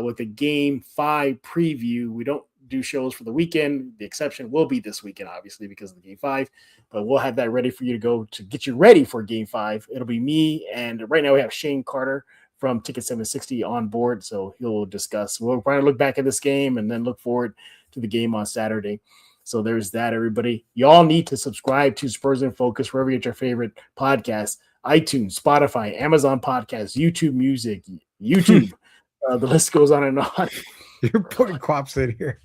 with a Game 5 preview. We don't do shows for the weekend. The exception will be this weekend, obviously, because of the Game 5. But we'll have that ready for you to go to get you ready for Game 5. It'll be me, and right now we have Shane Carter from Ticket 760 on board, so he'll discuss. We'll probably look back at this game and then look forward to the game on Saturday. So there's that, everybody. Y'all need to subscribe to Spurs in Focus wherever you get your favorite podcasts: iTunes, Spotify, Amazon Podcasts, YouTube Music, YouTube. The list goes on and on. You're putting Quaps in here.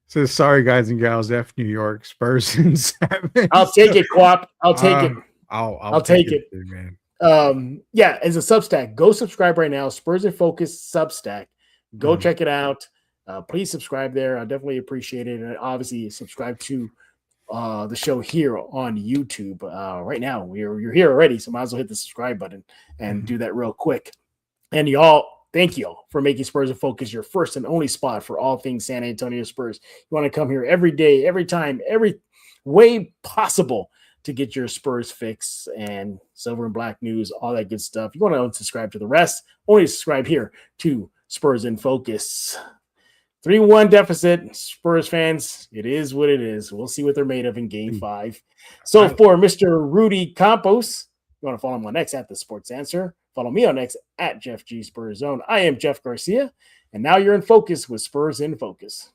So sorry, guys and gals. F New York, Spurs in 7. I'll take it, Quap. I'll take it. I'll take it, too, man. As a Substack, go subscribe right now. Spurs in Focus Substack. Go check it out. Please subscribe there. I definitely appreciate it. And obviously subscribe to the show here on YouTube. Right now, you're here already, so might as well hit the subscribe button and do that real quick. And y'all Thank you all for making Spurs in Focus your first and only spot for all things San Antonio Spurs. You want to come here every day, every time, every way possible to get your Spurs fix and silver and black news, all that good stuff. You want to unsubscribe to the rest, only subscribe here to Spurs in Focus. 3-1 deficit, Spurs fans. It is what it is. We'll see what they're made of in Game 5. So for Mr. Rudy Campos, you want to follow him on X at The Sports Answer. Follow me on X at Jeff G Spurs Zone. I am Jeff Garcia, and now you're in focus with Spurs in Focus.